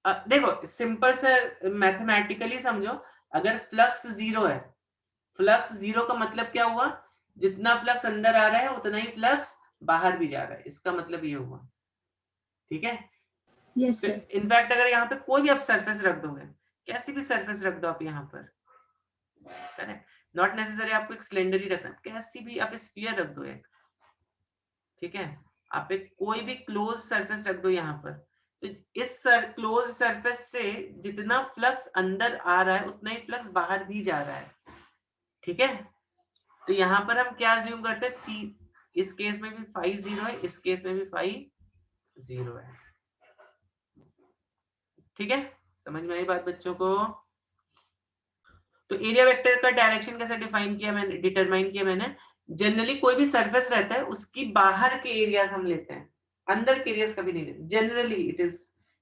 A: देखो सिंपल से मैथमेटिकली समझो, अगर फ्लक्स 0 है, फ्लक्स 0 का मतलब क्या हुआ? जितना फ्लक्स अंदर आ रहा है उतना ही फ्लक्स बाहर भी जा रहा है, इसका मतलब ये हुआ, ठीक है।
D: Yes sir.
A: इनफैक्ट अगर यहाँ पे कोई भी आप सरफेस रख दोगे, कैसी भी सरफेस रख दो आप यहाँ पर, करेक्ट, नॉट नेसेसरी आपको एक सिलेंडर ही रखना, कैसी भी आप स्फीयर रख दो एक, ठीक है, आप एक कोई भी क्लोज सरफेस रख दो यहाँ पर, तो इस क्लोज सरफेस से जितना फ्लक्स अंदर आ रहा है उतना ही फ्लक्स बाहर भी जा रहा है, ठीक है। तो यहाँ पर हम क्या अज्यूम करते हैं? इस केस में भी फाई 0 है, इस केस में भी फाई 0 है, ठीक है। समझ में आई बात बच्चों को? तो एरिया वेक्टर का डायरेक्शन कैसे डिफाइन किया मैंने, डिटरमाइन किया मैंने? जनरली कोई भी सरफेस रहता है उसकी बाहर के एरियाज हम लेते हैं, अंदर के एरियाज कभी नहीं लेते, जनरली इट इज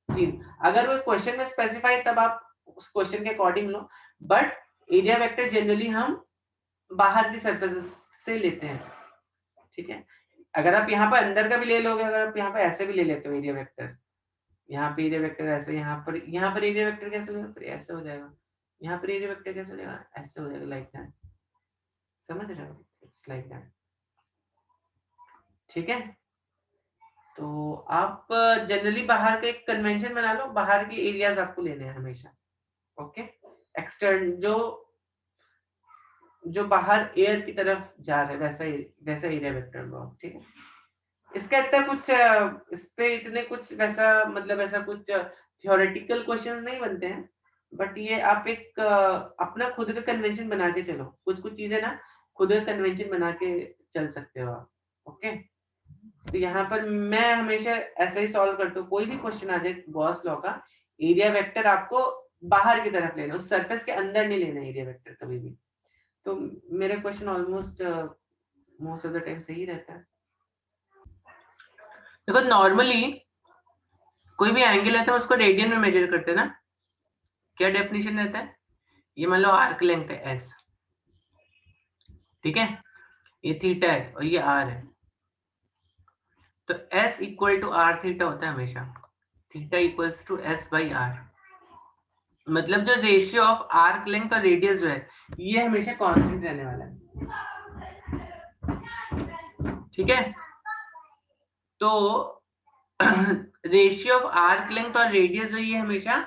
A: सीन। अगर वो क्वेश्चन में स्पेसिफाई तब आप उस क्वेश्चन के according low, but area vector generally हम बाहर की सरफेसेस से लेते हैं, ठीक है। अगर आप यहाँ पर अंदर का भी ले लोगे, अगर आप यहाँ पर ऐसे भी ले लेते हो एरिया वेक्टर, यहाँ पे एरिया वेक्टर ऐसे, यहाँ पर एरिया वेक्टर कैसे होगा? फिर ऐसे हो जाएगा, यहाँ पर एरिया वेक्टर कैसे हो जाएगा? ऐसे हो जाएगा, लाइक दैट, समझ रहे हो? इट्स लाइक दैट, ठीक है। तो आप जनरली बाहर का एक कन्वेंशन बना लो, बाहर के एरियाज आपको लेने हैं हमेशा, ओके। एक्सटर्न जो बाहर एयर की तरफ जा रहे हैं वैसा एरिया वेक्टर लो, ठीक है। इसका इतना कुछ इस पे इतने कुछ वैसा मतलब ऐसा कुछ थियोरेटिकल क्वेश्चंस नहीं बनते हैं, बट ये आप एक अपना खुद का कन्वेंशन बना के चलो, कुछ कुछ चीजें ना खुद का कन्वेंशन बना के चल सकते हो आप, ओके। तो यहाँ पर मैं हमेशा ऐसा ही सॉल्व करता हूँ, कोई भी क्वेश्चन आ जाए गॉस लॉ का, एरिया वेक्टर आपको बाहर की तरफ लेना, उस सरफेस के अंदर नहीं लेना एरिया वेक्टर कभी भी। तो मेरा question almost most of the time सही रहता है। देखो नॉर्मली कोई भी एंगल रहता है उसको रेडियन में मेजर करते हैं ना, क्या डेफिनेशन रहता है? ये मान लो आर्क लेंथ है एस, ठीक है, ये थीटा है और ये आर है, तो S equal to R theta होता है हमेशा, theta equals to S by R, मतलब जो रेशियो ऑफ आर्क लेंथ और रेडियस जो है ये हमेशा कांस्टेंट रहने वाला है, ठीक है, तो रेशियो ऑफ आर्क लेंथ और रेडियस जो ये हमेशा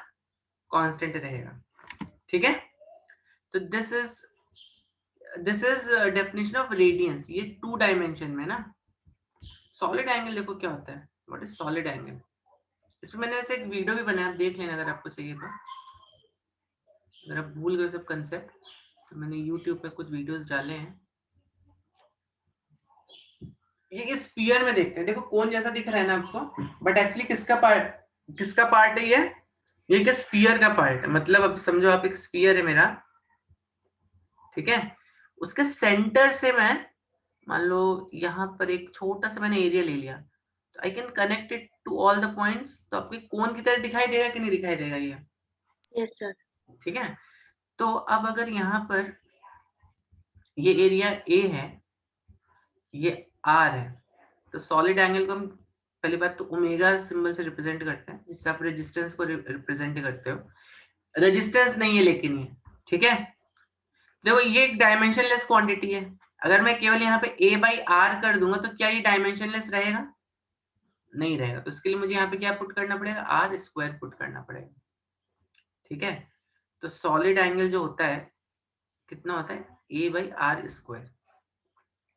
A: कांस्टेंट रहेगा, ठीक है। तो this is definition of radians, ये 2 डायमेंशन में ना। सॉलिड एंगल देखो क्या होता है, व्हाट इज सॉलिड एंगल। इस पे मैंने ऐसे एक वीडियो भी बनाया, आप देख लेना अगर आपको चाहिए तो। अगर आप भूल गए सब कंसेप्ट तो मैंने YouTube पे कुछ वीडियोस डाले हैं। ये स्फीयर में देखते हैं, देखो कोन जैसा दिख रहा है ना आपको, बट एक्चुअली किसका पार्ट है ये एक स्फीयर का पार्ट है। मतलब अब समझो आप एक स्फीयर है मेरा, ठीक है, उसके सेंटर से मैं मान लो यहाँ पर एक छोटा सा मैंने एरिया ले लिया, तो I can connect it to all the points. तो आपको कोन की तरह दिखाई देगा कि नहीं दिखाई देगा ये?
B: Yes, sir.
A: ठीक है, तो अब अगर यहाँ पर ये एरिया ए है, ये आर है, तो सॉलिड एंगल को हम पहली बात तो ओमेगा सिंबल से रिप्रेजेंट करते हैं, जिससे आप रेजिस्टेंस को रिप्रेजेंट करते हो। रेजिस्टेंस नहीं है लेकिन ये, ठीक है। देखो ये एक डायमेंशनलेस क्वांटिटी है, अगर मैं केवल यहाँ पे a बाई आर कर दूंगा तो क्या ये डायमेंशनलेस रहेगा? नहीं रहेगा। तो इसके लिए मुझे यहाँ पे क्या पुट करना पड़ेगा? आर स्क्वायर पुट करना पड़ेगा, ठीक है। तो सॉलिड एंगल जो होता है कितना होता है? a बाई आर स्क्वायर,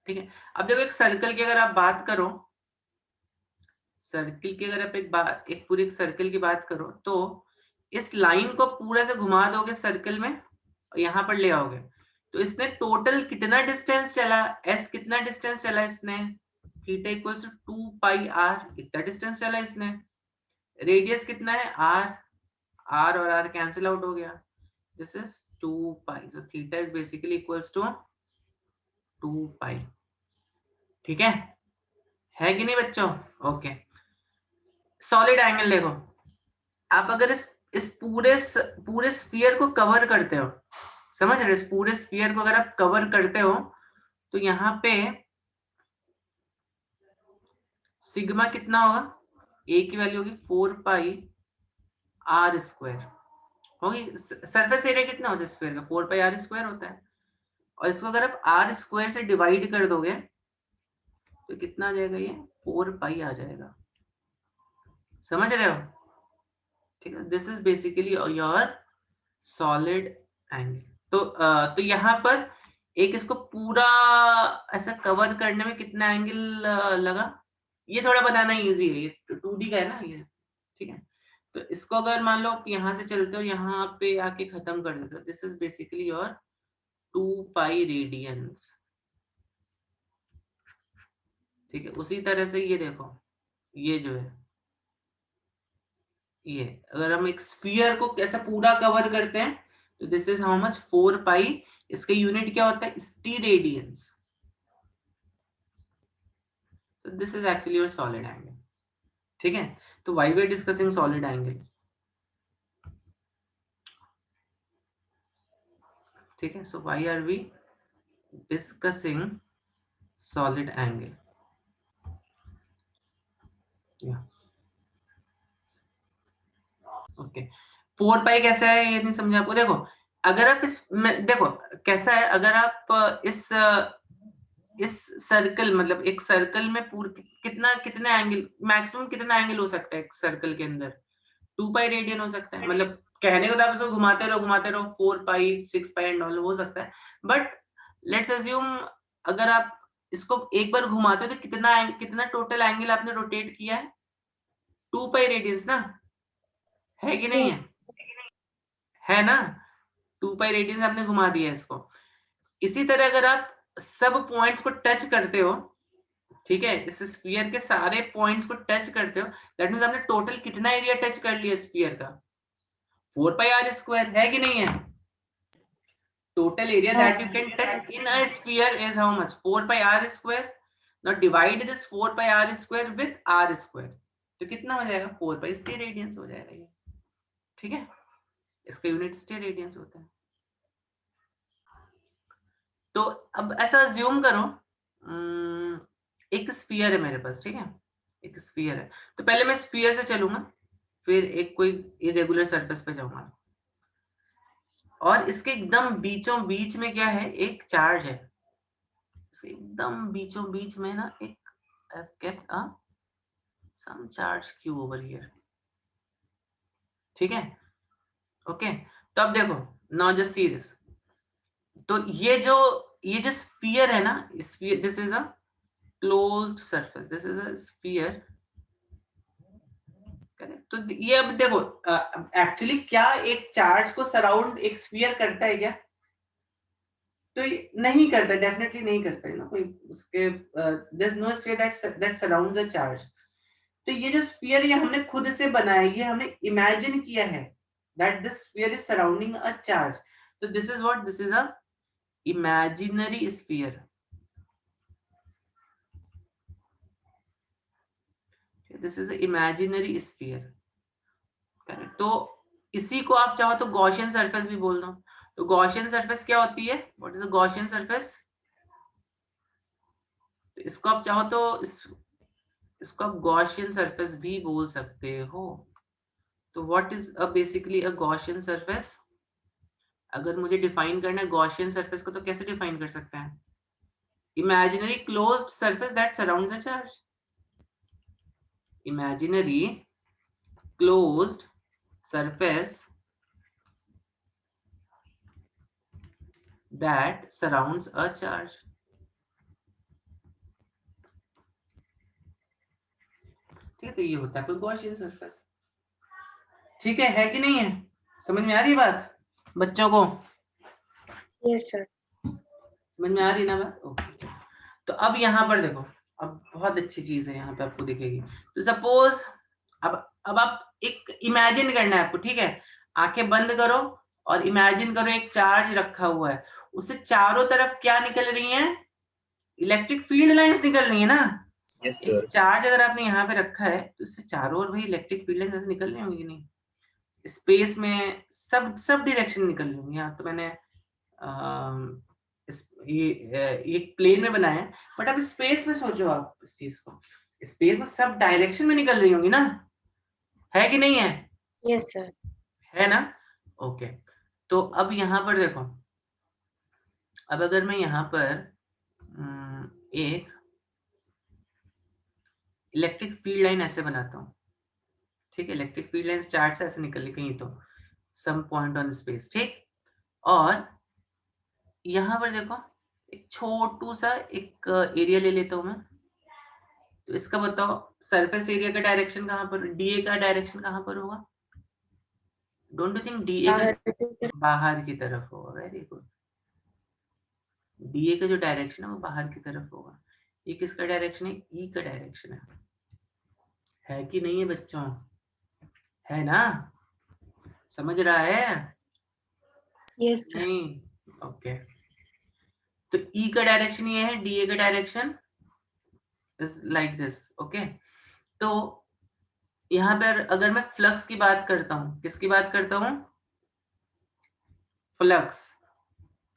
A: ठीक है। अब देखो एक सर्कल की अगर आप बात करो, सर्किल की अगर आप एक पूरी सर्कल की बात करो, तो इस लाइन को पूरा से घुमा दोगे सर्कल में और यहाँ पर ले आओगे, तो इसने टोटल कितना डिस्टेंस चला? s कितना डिस्टेंस चला इसने? Theta equals to 2 pi R, इतना डिस्टेंस चला इसने। रेडियस कितना है? r और r कैंसिल आउट हो गया, this is 2 pi, so theta is basically equals to 2 pi, ठीक है कि नहीं बच्चों? ओके। सॉलिड एंगल देखो, आप अगर इस पूरे स्फीयर को कवर करते हो, समझ रहे हो, इस पूरे स्फीयर को अगर आप कवर करते हो, तो यहाँ पे सिग्मा कितना होगा? a की वैल्यू होगी 4 पाई आर स्क्वायर होगी। सरफेस एरिया कितना होता है स्फीयर का? 4 पाई आर स्क्वायर होता है। और इसको अगर आप आर स्क्वायर से डिवाइड कर दोगे तो कितना आ जाएगा? ये 4 पाई आ जाएगा, समझ रहे हो? ठीक है, this is basically your solid angle. तो यहाँ पर एक इसको पूरा ऐसा कवर करने में कितना एंगल लगा? ये थोड़ा बनाना इजी है, ये 2D का है ना ये, ठीक है। तो इसको अगर मान लो यहाँ से चलते हो यहाँ पे आके खत्म कर देते हो, this is basically your 2 pi radiance, ठीक है। उसी तरह से ये देखो, ये जो है ये अगर हम एक स्फीयर को कैसा पूरा कवर करते हैं, तो दिस इज हाउ मच? 4 पाई। इसका यूनिट क्या होता है? स्टी radiance. So this is actually your solid angle, ठीक है। तो why we are discussing solid angle, ठीक है। So why are we discussing solid angle? Yeah. Okay. 4 पाई कैसा है ये नहीं समझा आपको? देखो अगर आप देखो कैसा है, अगर आप इस सर्कल, मतलब एक सर्कल में कितना एंगल, मैक्सिमम कितना एंगल हो सकता है एक सर्कल के अंदर? 2 पाई रेडियन हो सकता है। मतलब कहने को तो आप इसको घुमाते रहो 4 पाई 6 पाई एंड ऑल हो सकता है, बट लेट्स अज्यूम अगर आप इसको एक बार घुमाते हो तो कितना टोटल एंगल आपने रोटेट किया है? 2 पाई रेडियंस ना, है कि नहीं है ना? 2 पाई रेडियंस आपने घुमा दिया इसको। इसी तरह अगर आप सब पॉइंट्स को टच करते हो, ठीक है, इस स्फीयर के सारे पॉइंट्स को टच करते हो, दैट मींस आपने टोटल कितना एरिया टच कर लिया स्फीयर का? 4 पाई आर स्क्वायर, है कि नहीं है? Total area that you can touch in a sphere is how much? 4 pi r square. Now divide this 4 pi r square with r square. तो कितना हो जाएगा? 4 pi स्टे रेडियंस हो जाएगा ये, ठीक है। इसका यूनिट स्टे रेडियंस होता है। तो अब ऐसा अज्यूम करो एक स्फीयर है मेरे पास, ठीक है, एक स्फीयर है। तो पहले मैं स्फीयर से चलूंगा, फिर एक कोई इरेगुलर सरफेस पे जाऊंगा, और इसके एकदम बीचों बीच में क्या है? एक चार्ज है। इसके एकदम बीचों बीच में ना एक I've kept a some charge q over here. ठीक है, ओके तो अब देखो, नाउ जस्ट सी दिस, तो ये जो स्फीयर है ना, sphere, this is a closed surface, this is a sphere, correct. तो ये अब देखो एक्चुअली क्या एक चार्ज को सराउंड एक स्फीयर करता है क्या? तो नहीं करता, डेफिनेटली नहीं करता है ना कोई उसके, there is no sphere that surrounds a charge. तो ये जो स्फीयर ये हमने खुद से बनाया, ये हमने इमेजिन किया है that this sphere is surrounding a charge. तो this is what, this is a imaginary sphere. This is a imaginary sphere, correct. तो इसी को आप चाहो तो गॉसियन सरफेस भी बोल दो। तो गॉसियन सरफेस क्या होती है, what is a Gaussian surface? तो इसको आप चाहो तो इसको आप गॉसियन सरफेस भी बोल सकते हो। तो what is a basically a Gaussian surface? अगर मुझे डिफाइन करना है गॉसियन सरफेस को, तो कैसे डिफाइन कर सकते हैं? Imaginary closed surface that surrounds a charge. Imaginary closed surface that surrounds a charge. ठीक है, तो ये होता है गॉसियन सरफेस। ठीक है कि नहीं है? समझ में आ रही है बात बच्चों को?
B: Yes, sir.
A: समझ में आ रही ना बात? ओके। तो अब यहाँ पर देखो, अब बहुत अच्छी चीज है यहाँ पे आपको दिखेगी। तो सपोज अब आप एक इमेजिन करना है आपको, ठीक है? आंखें बंद करो और इमेजिन करो एक चार्ज रखा हुआ है, उससे चारों तरफ क्या निकल रही है? इलेक्ट्रिक फील्ड लाइंस निकल रही है ना।
C: यस
A: एक चार्ज अगर आपने यहाँ पे रखा है तो इससे चारों ओर भाई इलेक्ट्रिक फील्ड लाइंस ऐसे निकल रही होंगी कि नहीं? स्पेस में सब डायरेक्शन निकल रही होंगी। यहाँ तो मैंने ये प्लेन में बनाया है, बट अब स्पेस में सोचो आप इस चीज को, स्पेस में सब डायरेक्शन में निकल रही होंगी ना, है कि नहीं है?
B: Yes, sir.
A: है ना, ओके। तो अब यहाँ पर देखो, अब अगर मैं यहाँ पर एक इलेक्ट्रिक फील्ड लाइन ऐसे बनाता हूँ, ठीक है? इलेक्ट्रिक फील्ड लाइन चार्ज से ऐसे निकल रही कहीं तो सम पॉइंट ऑन स्पेस, ठीक। और यहाँ पर देखो एक छोटू सा एक एरिया ले लेता हूँ मैं। तो इसका बताओ सरफेस एरिया का डायरेक्शन कहाँ पर, डीए का डायरेक्शन कहाँ पर होगा? डोंट यू थिंक डीए का बाहर की तरफ होगा? Very good. डीए का जो डायरेक्शन है वो बाहर की तरफ होगा। ये किसका डायरेक्शन है? ई का डायरेक्शन है कि नहीं है बच्चों? है ना, समझ रहा है?
B: Yes, sir.
A: नहीं, ओके। तो ई का डायरेक्शन ये है, डीए का direction is like this, okay. तो यहाँ पर अगर मैं फ्लक्स की बात करता हूँ, किसकी बात करता हूँ? फ्लक्स।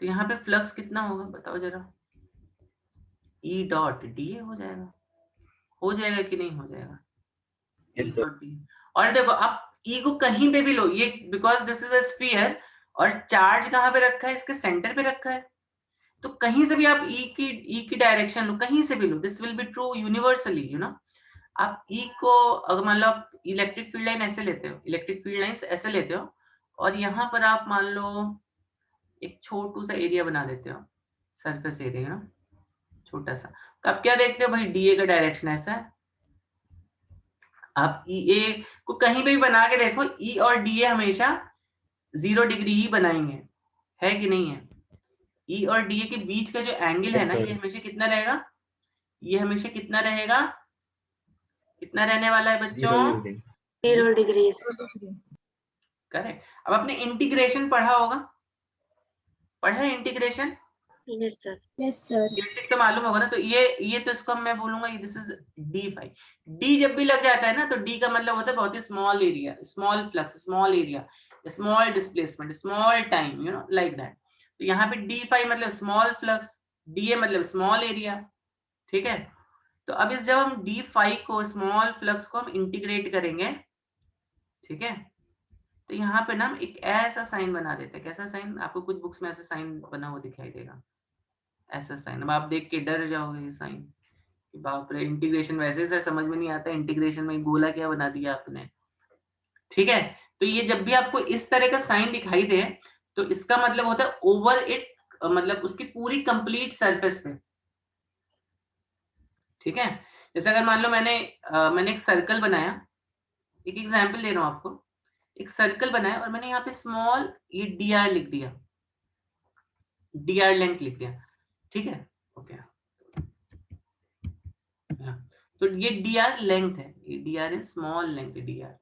A: तो यहाँ पे फ्लक्स कितना होगा बताओ जरा? ई डॉट डीए हो जाएगा, हो जाएगा कि नहीं हो जाएगा?
C: Yes sir.
A: और देखो आप ई को कहीं पे भी लो, ये because this is a sphere और चार्ज कहाँ पे रखा है? इसके सेंटर पे रखा है। तो कहीं से भी आप ई की डायरेक्शन लो, कहीं से भी लो, this will be true universally, you know. आप ई को अगर मान लो आप इलेक्ट्रिक फील्ड लाइन ऐसे लेते हो, इलेक्ट्रिक फील्ड लाइंस ऐसे लेते हो, और यहाँ पर आप मान लो एक छोटू सा एरिया बना देते हो, सरफेस एरिया ना, छोटा सा। तो आप क्या देखते हो भाई? डीए का डायरेक्शन ऐसा है। आप ई ए को कहीं पे भी बना के देखो, ई और डीए हमेशा 0 डिग्री ही बनाएंगे, है कि नहीं है? ई और डीए के बीच का जो एंगल है ना, ये हमेशा कितना रहेगा? ये हमेशा कितना रहेगा? कितना रहने वाला है बच्चों?
B: 0 degrees.
A: करेक्ट। अब आपने इंटीग्रेशन पढ़ा होगा, पढ़ा है integration?
B: Yes, sir.
D: Yes sir.
A: Basic तो मालूम होगा ना। तो ये तो इसको मैं बोलूंगा this is D phi. D जब भी लग जाता है ना, तो डी का मतलब होता है बहुत ही small area, small flux, small area, small displacement, small time, you know, like that. तो यहाँ पे डी फाई मतलब स्मॉल फ्लक्स, डीए मतलब स्मॉल एरिया, ठीक है? तो अब इस जब हम डी फाई को, स्मॉल फ्लक्स को हम इंटीग्रेट करेंगे, ठीक है? तो यहाँ पे ना हम एक ऐसा साइन बना देते हैं। कैसा साइन? आपको कुछ बुक्स में ऐसा साइन बना हुआ दिखाई देगा, ऐसा साइन। अब आप देख के डर जाओगे ये साइन, कि बाप रे इंटीग्रेशन वैसे सर समझ में नहीं आता, इंटीग्रेशन में गोला क्या बना दिया आपने। ठीक है, तो ये जब भी आपको इस तरह का साइन दिखाई दे तो इसका मतलब होता है ओवर इट, मतलब उसकी पूरी कंप्लीट सरफेस पे। ठीक है, जैसे अगर मान लो मैंने एक सर्कल बनाया, एक एग्जांपल दे रहा हूं आपको, एक सर्कल बनाया और मैंने यहाँ पे स्मॉल ये dr लिख दिया, dr लेंथ लिख दिया। ठीक है, ओके, तो ये dr लेंथ है, ये dr is small length dr।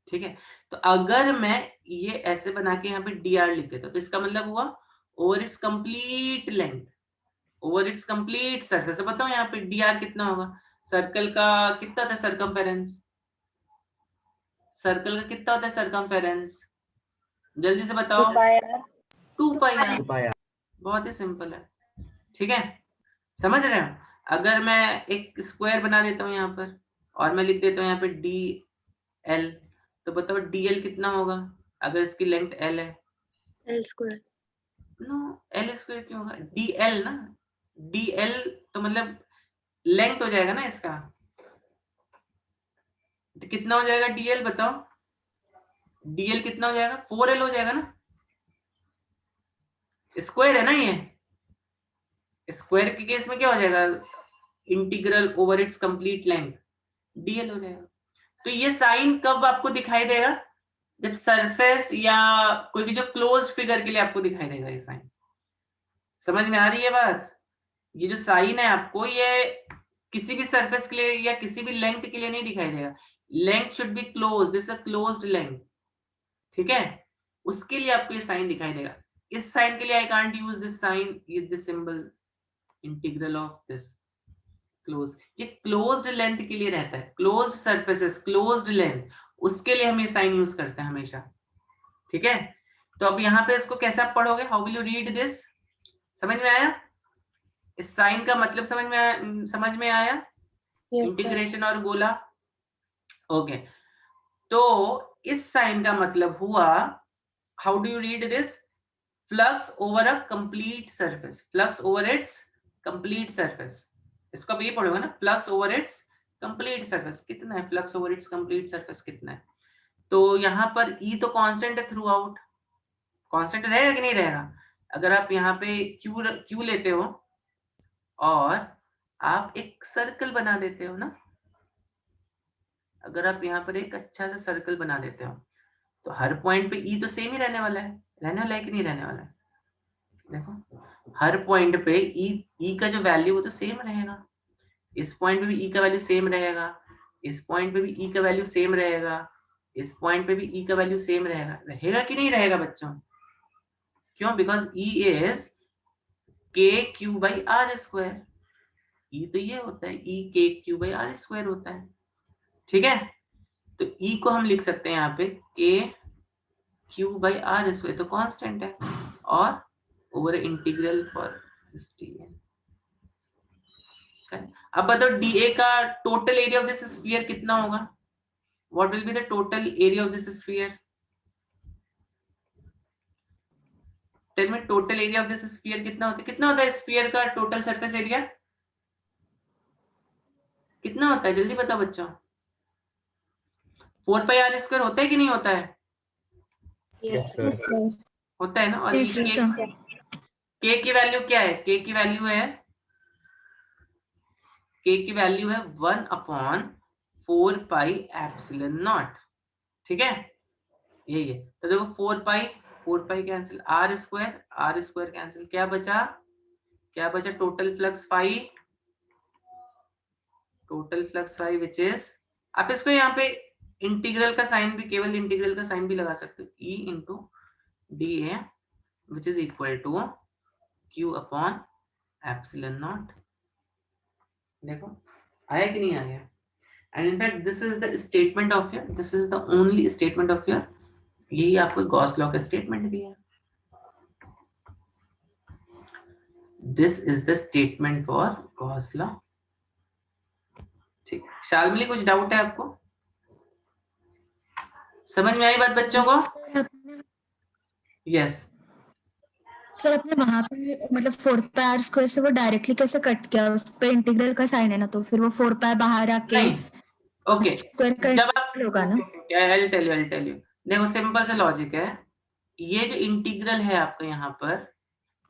A: ठीक है, तो अगर मैं ये ऐसे बना के यहाँ पे dr लिख देता तो इसका मतलब हुआ over it's complete length, over it's complete surface. तो बताओ यहाँ पे dr कितना होगा, सर्कल का कितना था सरकमफेरेंस, सर्कल का कितना होता है सरकमफेरेंस, जल्दी से बताओ। 2 पाई, बहुत ही सिंपल है। ठीक है, समझ रहे हो। अगर मैं एक स्क्वायर बना देता हूँ यहाँ पर और मैं लिख देता हूँ यहाँ पे dl, तो बताओ dl कितना होगा अगर इसकी लेंथ l है।
B: L square.
A: No, l square क्यों होगा, dl ना, dl तो मतलब लेंथ हो जाएगा ना इसका, तो कितना हो जाएगा dl बताओ, dl कितना हो जाएगा, 4l हो जाएगा ना, स्क्वायर है ना ये, स्क्वायर के केस में क्या हो जाएगा, integral over it's complete length dl हो जाएगा। तो ये साइन कब आपको दिखाई देगा, जब सरफेस या कोई भी जो क्लोज फिगर के लिए आपको दिखाई देगा ये साइन। समझ में आ रही है बात, ये जो साइन है आपको ये किसी भी सरफेस के लिए या किसी भी लेंथ के लिए नहीं दिखाई देगा, length should be close, this a closed length. ठीक है, उसके लिए आपको ये साइन दिखाई देगा। इस साइन के लिए I can't use this sign, this symbol integral of this close, ये क्लोज्ड लेंथ के लिए रहता है, क्लोज्ड सरफेसेस क्लोज्ड लेंथ, उसके लिए हम ये साइन यूज करते हैं हमेशा। ठीक है, तो अब यहाँ पे इसको कैसे आप पढ़ोगे, how will you read this, समझ में आया, इस साइन का मतलब समझ में आया,
B: Yes, sir.
A: इंटीग्रेशन और गोला। ओके, तो इस साइन का मतलब हुआ, how do you read this, flux over a complete surface, flux over it's complete surface. इसको अब ये पढ़ोगे ना, flux over it's complete surface कितना है, flux over it's complete surface कितना है, तो यहाँ पर E तो कांस्टेंट है थ्रू आउट, कांस्टेंट रहेगा कि नहीं रहेगा। अगर आप यहाँ पे Q लेते हो और आप एक सर्कल बना देते हो ना, अगर आप यहाँ पर एक अच्छा सा सर्कल बना देते हो तो हर पॉइंट पे E तो सेम ही रहने वाला है, रहने वाला है कि नहीं रहने वाला है, देखो हर पॉइंट पे E का जो वैल्यू वो तो सेम रहेगा, इस पॉइंट पे भी E का वैल्यू सेम रहेगा, इस पॉइंट पे भी E का वैल्यू सेम रहेगा, इस पॉइंट पे भी E का वैल्यू सेम रहेगा, रहेगा कि नहीं रहेगा बच्चों, क्यों, because E is kq/r², E तो ये होता है, E kq/r² होता है। ठीक है, तो E को हम लिख सकते हैं यहाँ पे kq/r², तो कांस्टेंट है, और ओवर इंटीग्रल फॉर dA। अब बताओ dA का total area of this sphere कितना होगा, what will be the total area of this sphere, tell me total area of this sphere कितना होता है स्फीयर का टोटल सरफेस एरिया कितना होता है, जल्दी बताओ बच्चों, 4πr² होता है कि नहीं होता है,
B: Yes, sir.
D: Yes, sir.
A: होता है ना, और
D: Yes,
A: ये
D: sir.
A: k की वैल्यू क्या है, k की वैल्यू है 1/4πε0। ठीक है, यही है, तो देखो 4 पाई कैंसिल, r² कैंसिल, क्या बचा total flux phi which is, आप इसको यहाँ पे इंटीग्रल का साइन भी, केवल इंटीग्रल का साइन भी लगा सकते हो, E into dA which is equal to q/ε0। देखो आया कि नहीं आया, and in fact this is the statement of your, this is the only statement of your, यही आपको गॉस लॉ का स्टेटमेंट भी है, this is the statement for Gauss law. ठीक, शालमली कुछ डाउट है आपको, समझ में आई बात बच्चों को, यस
E: सर अपने वहां पे मतलब 4 पाई स्क्वायर से वो डायरेक्टली कैसे कट किया, उस पे इंटीग्रल का साइन है ना, तो फिर वो 4 पाई बाहर आके
A: नहीं, ओके,
E: स्क्वायर का
A: जब आप
E: इंटीग्रल होगा ना।
A: I'll tell you, देखो सिंपल सा लॉजिक है, ये जो इंटीग्रल है आपका यहाँ पर,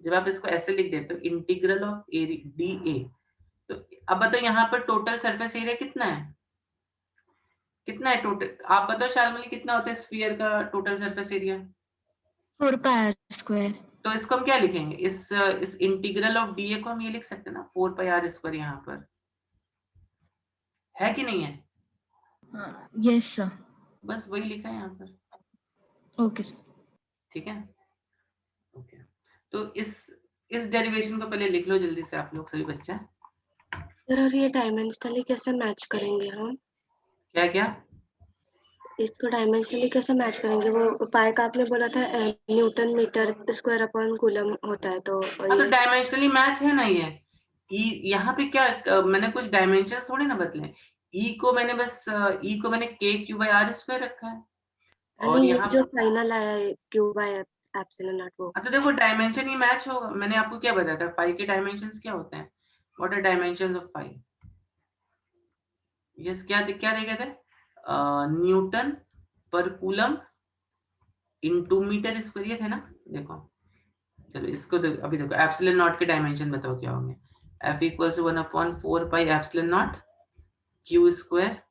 A: जब आप इसको ऐसे लिख देते हो इंटीग्रल ऑफ डी ए, तो अब बताओ यहाँ पर टोटल सरफेस एरिया कितना है, कितना है टोटल, आप बताओ शालमली कितना होता है स्फीयर का total surface area?
E: 4 pi square.
A: तो इसको हम क्या लिखेंगे, इस इंटीग्रल ऑफ डी ए को हम ये लिख सकते हैं ना 4 पाई आर स्क्वायर, यहाँ पर है कि नहीं है?
E: Yes sir.
A: बस वही लिखा है यहाँ पर,
E: ओके सर।
A: ठीक है, ओके। तो इस डेरिवेशन को पहले लिख लो जल्दी से आप लोग सभी बच्चे।
B: सर और ये डायमेंशनली कैसे मैच करेंगे हम?
A: क्या क्या?
B: इसको डायमेंशनली कैसे मैच करेंगे? वो पाई का आपने बोला था newton metre square upon coulomb होता है, तो
A: हाँ, तो
B: ये
A: डायमेंशनली मैच है ना ये। यहाँ पे क्या मैंने कुछ डायमेंशंस थोड़ी ना बदले, ई को मैंने बस ई को मैंने k Q by R square रखा है, और
B: नहीं,
A: यहाँ
B: जो फाइनल आया है क्यू बाय एप्सिलॉन नॉट वो।
A: तो देखो डायमेंशन ही मैच होगा। मैंने आपको क्या बताया था, पाई के डायमेंशंस क्या होते हैं, what are dimensions of pi? Yes, क्या देखे थे, न्यूटन पर कूलम इनटू मीटर स्क्वायर, ये थे ना। देखो चलो इसको अभी देखो एप्सिलॉन नॉट के डायमेंशन बताओ क्या होंगे, f equals 1/4 pi epsilon naught Q square,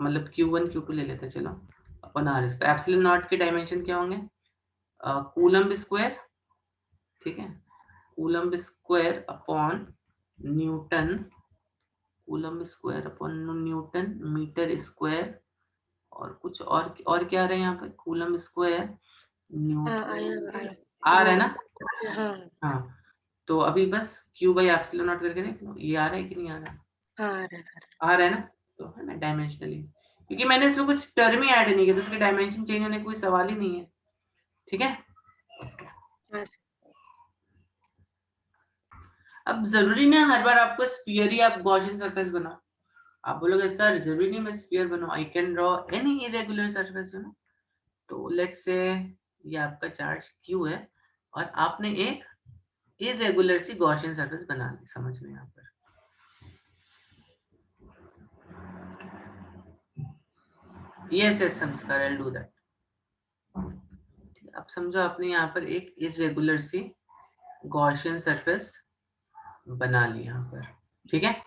A: मतलब q1 q2 ले लेते हैं चलो, अपन आर स्क्वायर। एप्सिलॉन नॉट के डायमेंशन क्या होंगे, कूलम्ब स्क्वायर, ठीक है, coulomb square upon newton, coulomb square upon newton metre square, और कुछ और क्या आ रहा है यहाँ पे, कूलम्ब स्क्वायर न्यूटन, आ रहा है ना।
B: हाँ
A: हाँ, तो अभी बस q बाई एप्सिलॉन नॉट करके देख लो, ये आ रहा है कि नहीं आ रहा? आ रहा है ना, तो है ना डायमेंशनली, क्योंकि मैंने इसमें कुछ टर्म ही ऐड नहीं किया तो उसके डायमेंशन चेंज होने का कोई सवाल ही नहीं है, ठीक है।
B: हाँ।
A: अब जरूरी नहीं हर बार आपको स्फीयर ही आप गॉसियन सरफेस बनाओ, आप बोलोगे सर जरूरी नहीं मैं स्फीयर बनाऊं, I can draw any irregular surface, है ना। तो लेट्स से ये आपका चार्ज Q है और आपने एक इरेगुलर सी गॉसियन सरफेस बना ली, समझ में यहाँ पर। यस यस संस्कार, आई विल डू दैट। अब समझो आपने यहाँ पर एक इरेगुलर सी गॉसियन सरफेस बना ली यहाँ पर, ठीक है।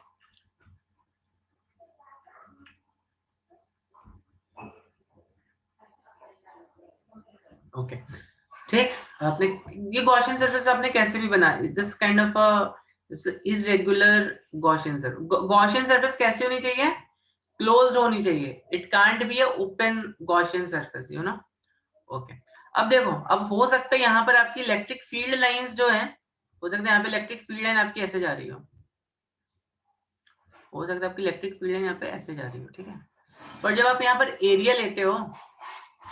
A: ओके ठीक, आपने ये गॉसियन सरफेस आपने कैसे भी बना, this kind of a irregular Gaussian surface. Gaussian surface कैसी होनी चाहिए, क्लोज्ड होनी चाहिए, it can't be a open Gaussian surface, you know. Okay, अब देखो, अब हो सकता है यहाँ पर आपकी इलेक्ट्रिक फील्ड लाइंस जो है, हो सकता है यहाँ पे इलेक्ट्रिक फील्ड लाइन आपकी ऐसे जा रही हो सकता है आपकी इलेक्ट्रिक फील्ड लाइन यहाँ पे ऐसे जा रही हो, ठीक है। पर जब आप यहाँ पर एरिया लेते हो,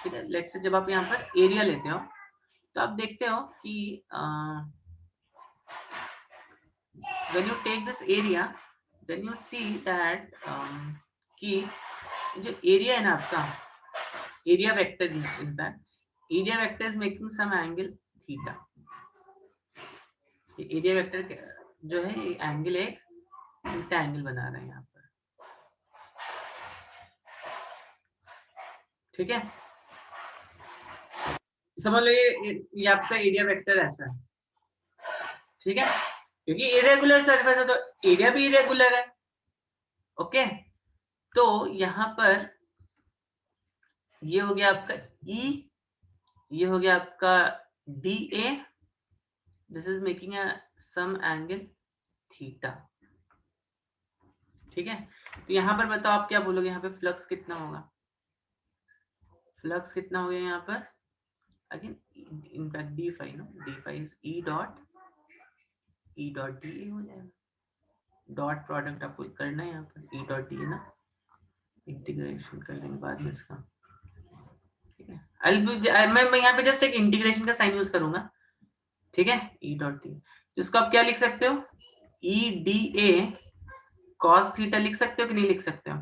A: ठीक है, लेट्स से जब आप यहाँ पर एरिया लेते हो तो आप देखते हो कि when you take this area then you see that कि जो एरिया है ना आपका, area vector, in fact area vector is making some angle theta. Area vector जो है ये एंगल एक थीटा एंगल बना रहे हैं यहाँ पर, ठीक है। समझ लो ये आपका एरिया वेक्टर ऐसा है, ठीक है, क्योंकि इरेगुलर सरफेस है तो एरिया भी इरेगुलर है, ओके। तो यहाँ पर ये हो गया आपका E, ये हो गया आपका DA, this is making a some angle theta, ठीक है। तो यहाँ पर बताओ आप क्या बोलोगे, यहाँ पे फ्लक्स कितना होगा, फ्लक्स कितना हो गया यहाँ पर, again in fact d phi, no d phi is E dot DA हो जाएगा, डॉट प्रोडक्ट आपको करना है यहाँ पर E डॉट DA ना, इंटीग्रेशन करने के बाद में इसका, ठीक है। मैं यहाँ पे जस्ट एक इंटीग्रेशन का साइन यूज करूंगा, ठीक है, E डॉट डी, जिसको आप क्या लिख सकते हो, EDA cos थीटा लिख सकते हो कि नहीं लिख सकते हो,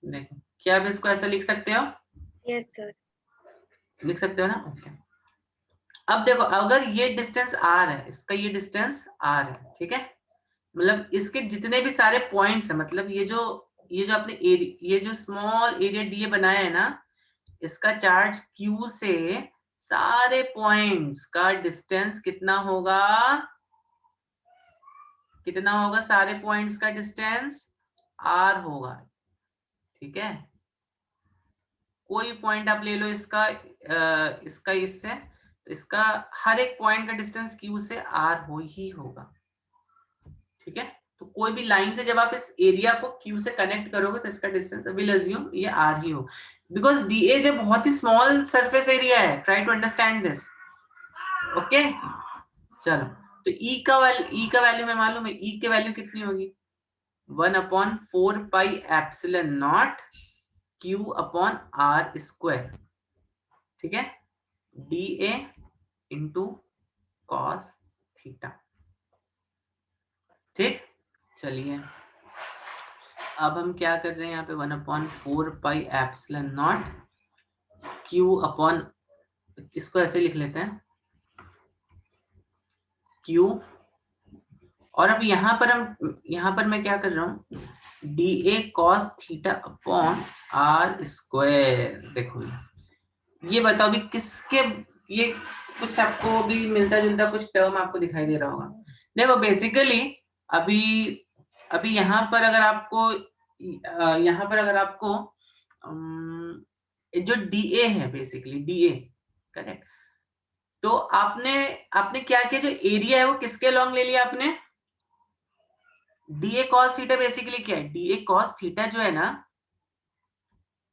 A: देखो क्या आप इसको ऐसा लिख सकते हो,
B: यस सर।
A: लिख सकते हो ना, ओके। अब देखो अगर ये डिस्टेंस r है, इसका ये डिस्टेंस r है, ठीक है, मतलब इसके जितने भी सारे पॉइंट्स है, मतलब ये जो आपने ये जो स्मॉल एरिया डीए बनाया है ना, इसका चार्ज q से सारे पॉइंट्स का डिस्टेंस कितना होगा, सारे पॉइंट्स का डिस्टेंस r होगा, ठीक है। कोई पॉइंट आप ले लो इसका इससे, तो इसका हर एक पॉइंट का डिस्टेंस q से r ही होगा, ठीक है। तो कोई भी लाइन से जब आप इस एरिया को q से कनेक्ट करोगे तो इसका डिस्टेंस विल अज्यूम ये r ही हो, बिकॉज dA जो बहुत ही स्मॉल सरफेस एरिया है, try to understand this, okay. चलो, तो E का वैल्यू मैं मालूम है, E की वैल्यू कितनी होगी, 1/4 pi epsilon not q upon r square, ठीक है, dA इंटू कॉस थीटा, ठीक। चलिए अब हम क्या कर रहे हैं यहाँ पे, 1/4 pi epsilon not q upon, इसको ऐसे लिख लेते हैं q, और अब यहाँ पर मैं क्या कर रहा हूँ, dA cos theta upon r square. देखो ये बताओ भी किसके, ये कुछ आपको भी मिलता जुलता कुछ टर्म आपको दिखाई दे रहा होगा। देखो बेसिकली अभी यहाँ पर अगर आपको जो dA है, बेसिकली dA, करेक्ट, तो आपने क्या किया, जो एरिया है वो किसके लॉन्ग ले लिया आपने, dA cos थीटा, बेसिकली क्या है, dA cos थीटा जो है ना,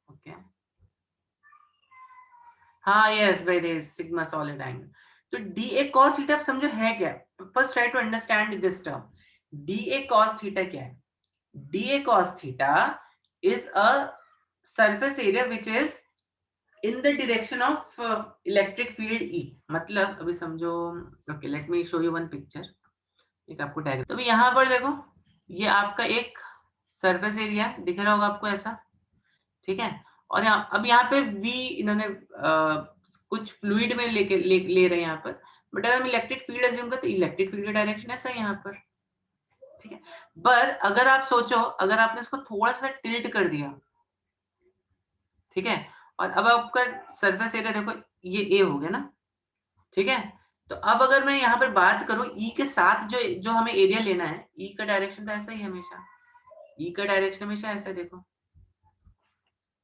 A: ओके, हाँ यस भाई, दे सिग्मा सॉलिड एंगल, तो dA cos थीटा आप समझो है क्या, first try to understand this term, dA cos theta क्या है, dA cos theta is a surface area which is in the direction of electric field E, मतलब अभी समझो, okay let me show you one picture, एक आपको diagram, तो अभी यहाँ पर देखो ये आपका एक सरफेस एरिया दिख रहा होगा आपको ऐसा, ठीक है, और अब यहाँ पे V इन्होंने कुछ फ्लूइड में ले रहे हैं यहाँ पर, बट अगर हम इलेक्ट्रिक फील्ड अज्यूम करें तो इलेक्ट्रिक फील्ड का डायरेक्शन ऐसा है यहाँ पर, ठीक है। पर अगर आप सोचो, अगर आपने इसको थोड़ा सा टिल्ट कर दिया, ठीक है, और अब आपका सरफेस एरिया देखो ये A हो गया ना, ठीक है, तो अब अगर मैं यहाँ पर बात करूं E के साथ जो हमें एरिया लेना है, E का डायरेक्शन तो ऐसा ही हमेशा, E का डायरेक्शन हमेशा ऐसा है, देखो,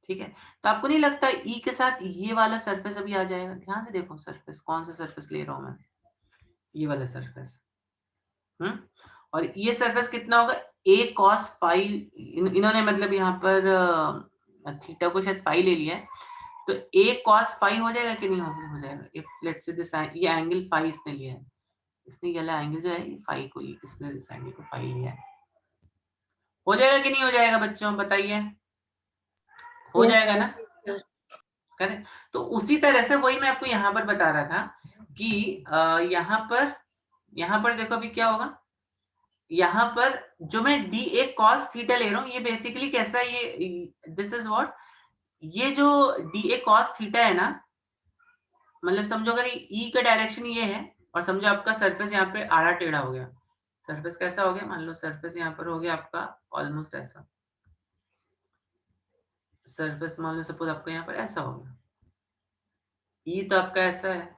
A: ठीक है। तो आपको नहीं लगता E के साथ ये वाला सरफेस अभी आ जाएगा, ध्यान से देखो सरफेस, कौन सा सरफेस ले रहा हूं मैं, ये वाला सरफेस, और ये सरफेस कितना होगा, A cos फाई, इन्होंने मतलब यहाँ पर थीटा को शायद फाई ले लिया है, तो A cos फाई हो जाएगा कि नहीं हो जाएगा, इफ लेट्स से दिस, ये एंगल फाई इसने लिया है, इसने ये वाला एंगल जो है फाई को, इसने इस एंगल को फाई लिया है, हो जाएगा कि नहीं हो जाएगा बच्चों, बताइए, हो जाएगा ना, करेक्ट। तो उसी तरह से वही मैं आपको यहाँ पर बता रहा था कि यहाँ पर देखो अभी क्या होगा, यहाँ पर जो मैं dA cos थीटा ले रहा हूँ, ये बेसिकली कैसा है, ये दिस इज व्हाट, ये जो dA cos थीटा है ना, मतलब समझो अगर E का डायरेक्शन ये है, और समझो आपका सरफेस यहाँ पे आड़ा टेढ़ा हो गया, सरफेस कैसा हो गया, मान लो सरफेस यहाँ पर हो गया आपका ऑलमोस्ट ऐसा, सरफेस मान लो सपोज आपका यहाँ पर ऐसा हो गया, E तो आपका ऐसा है,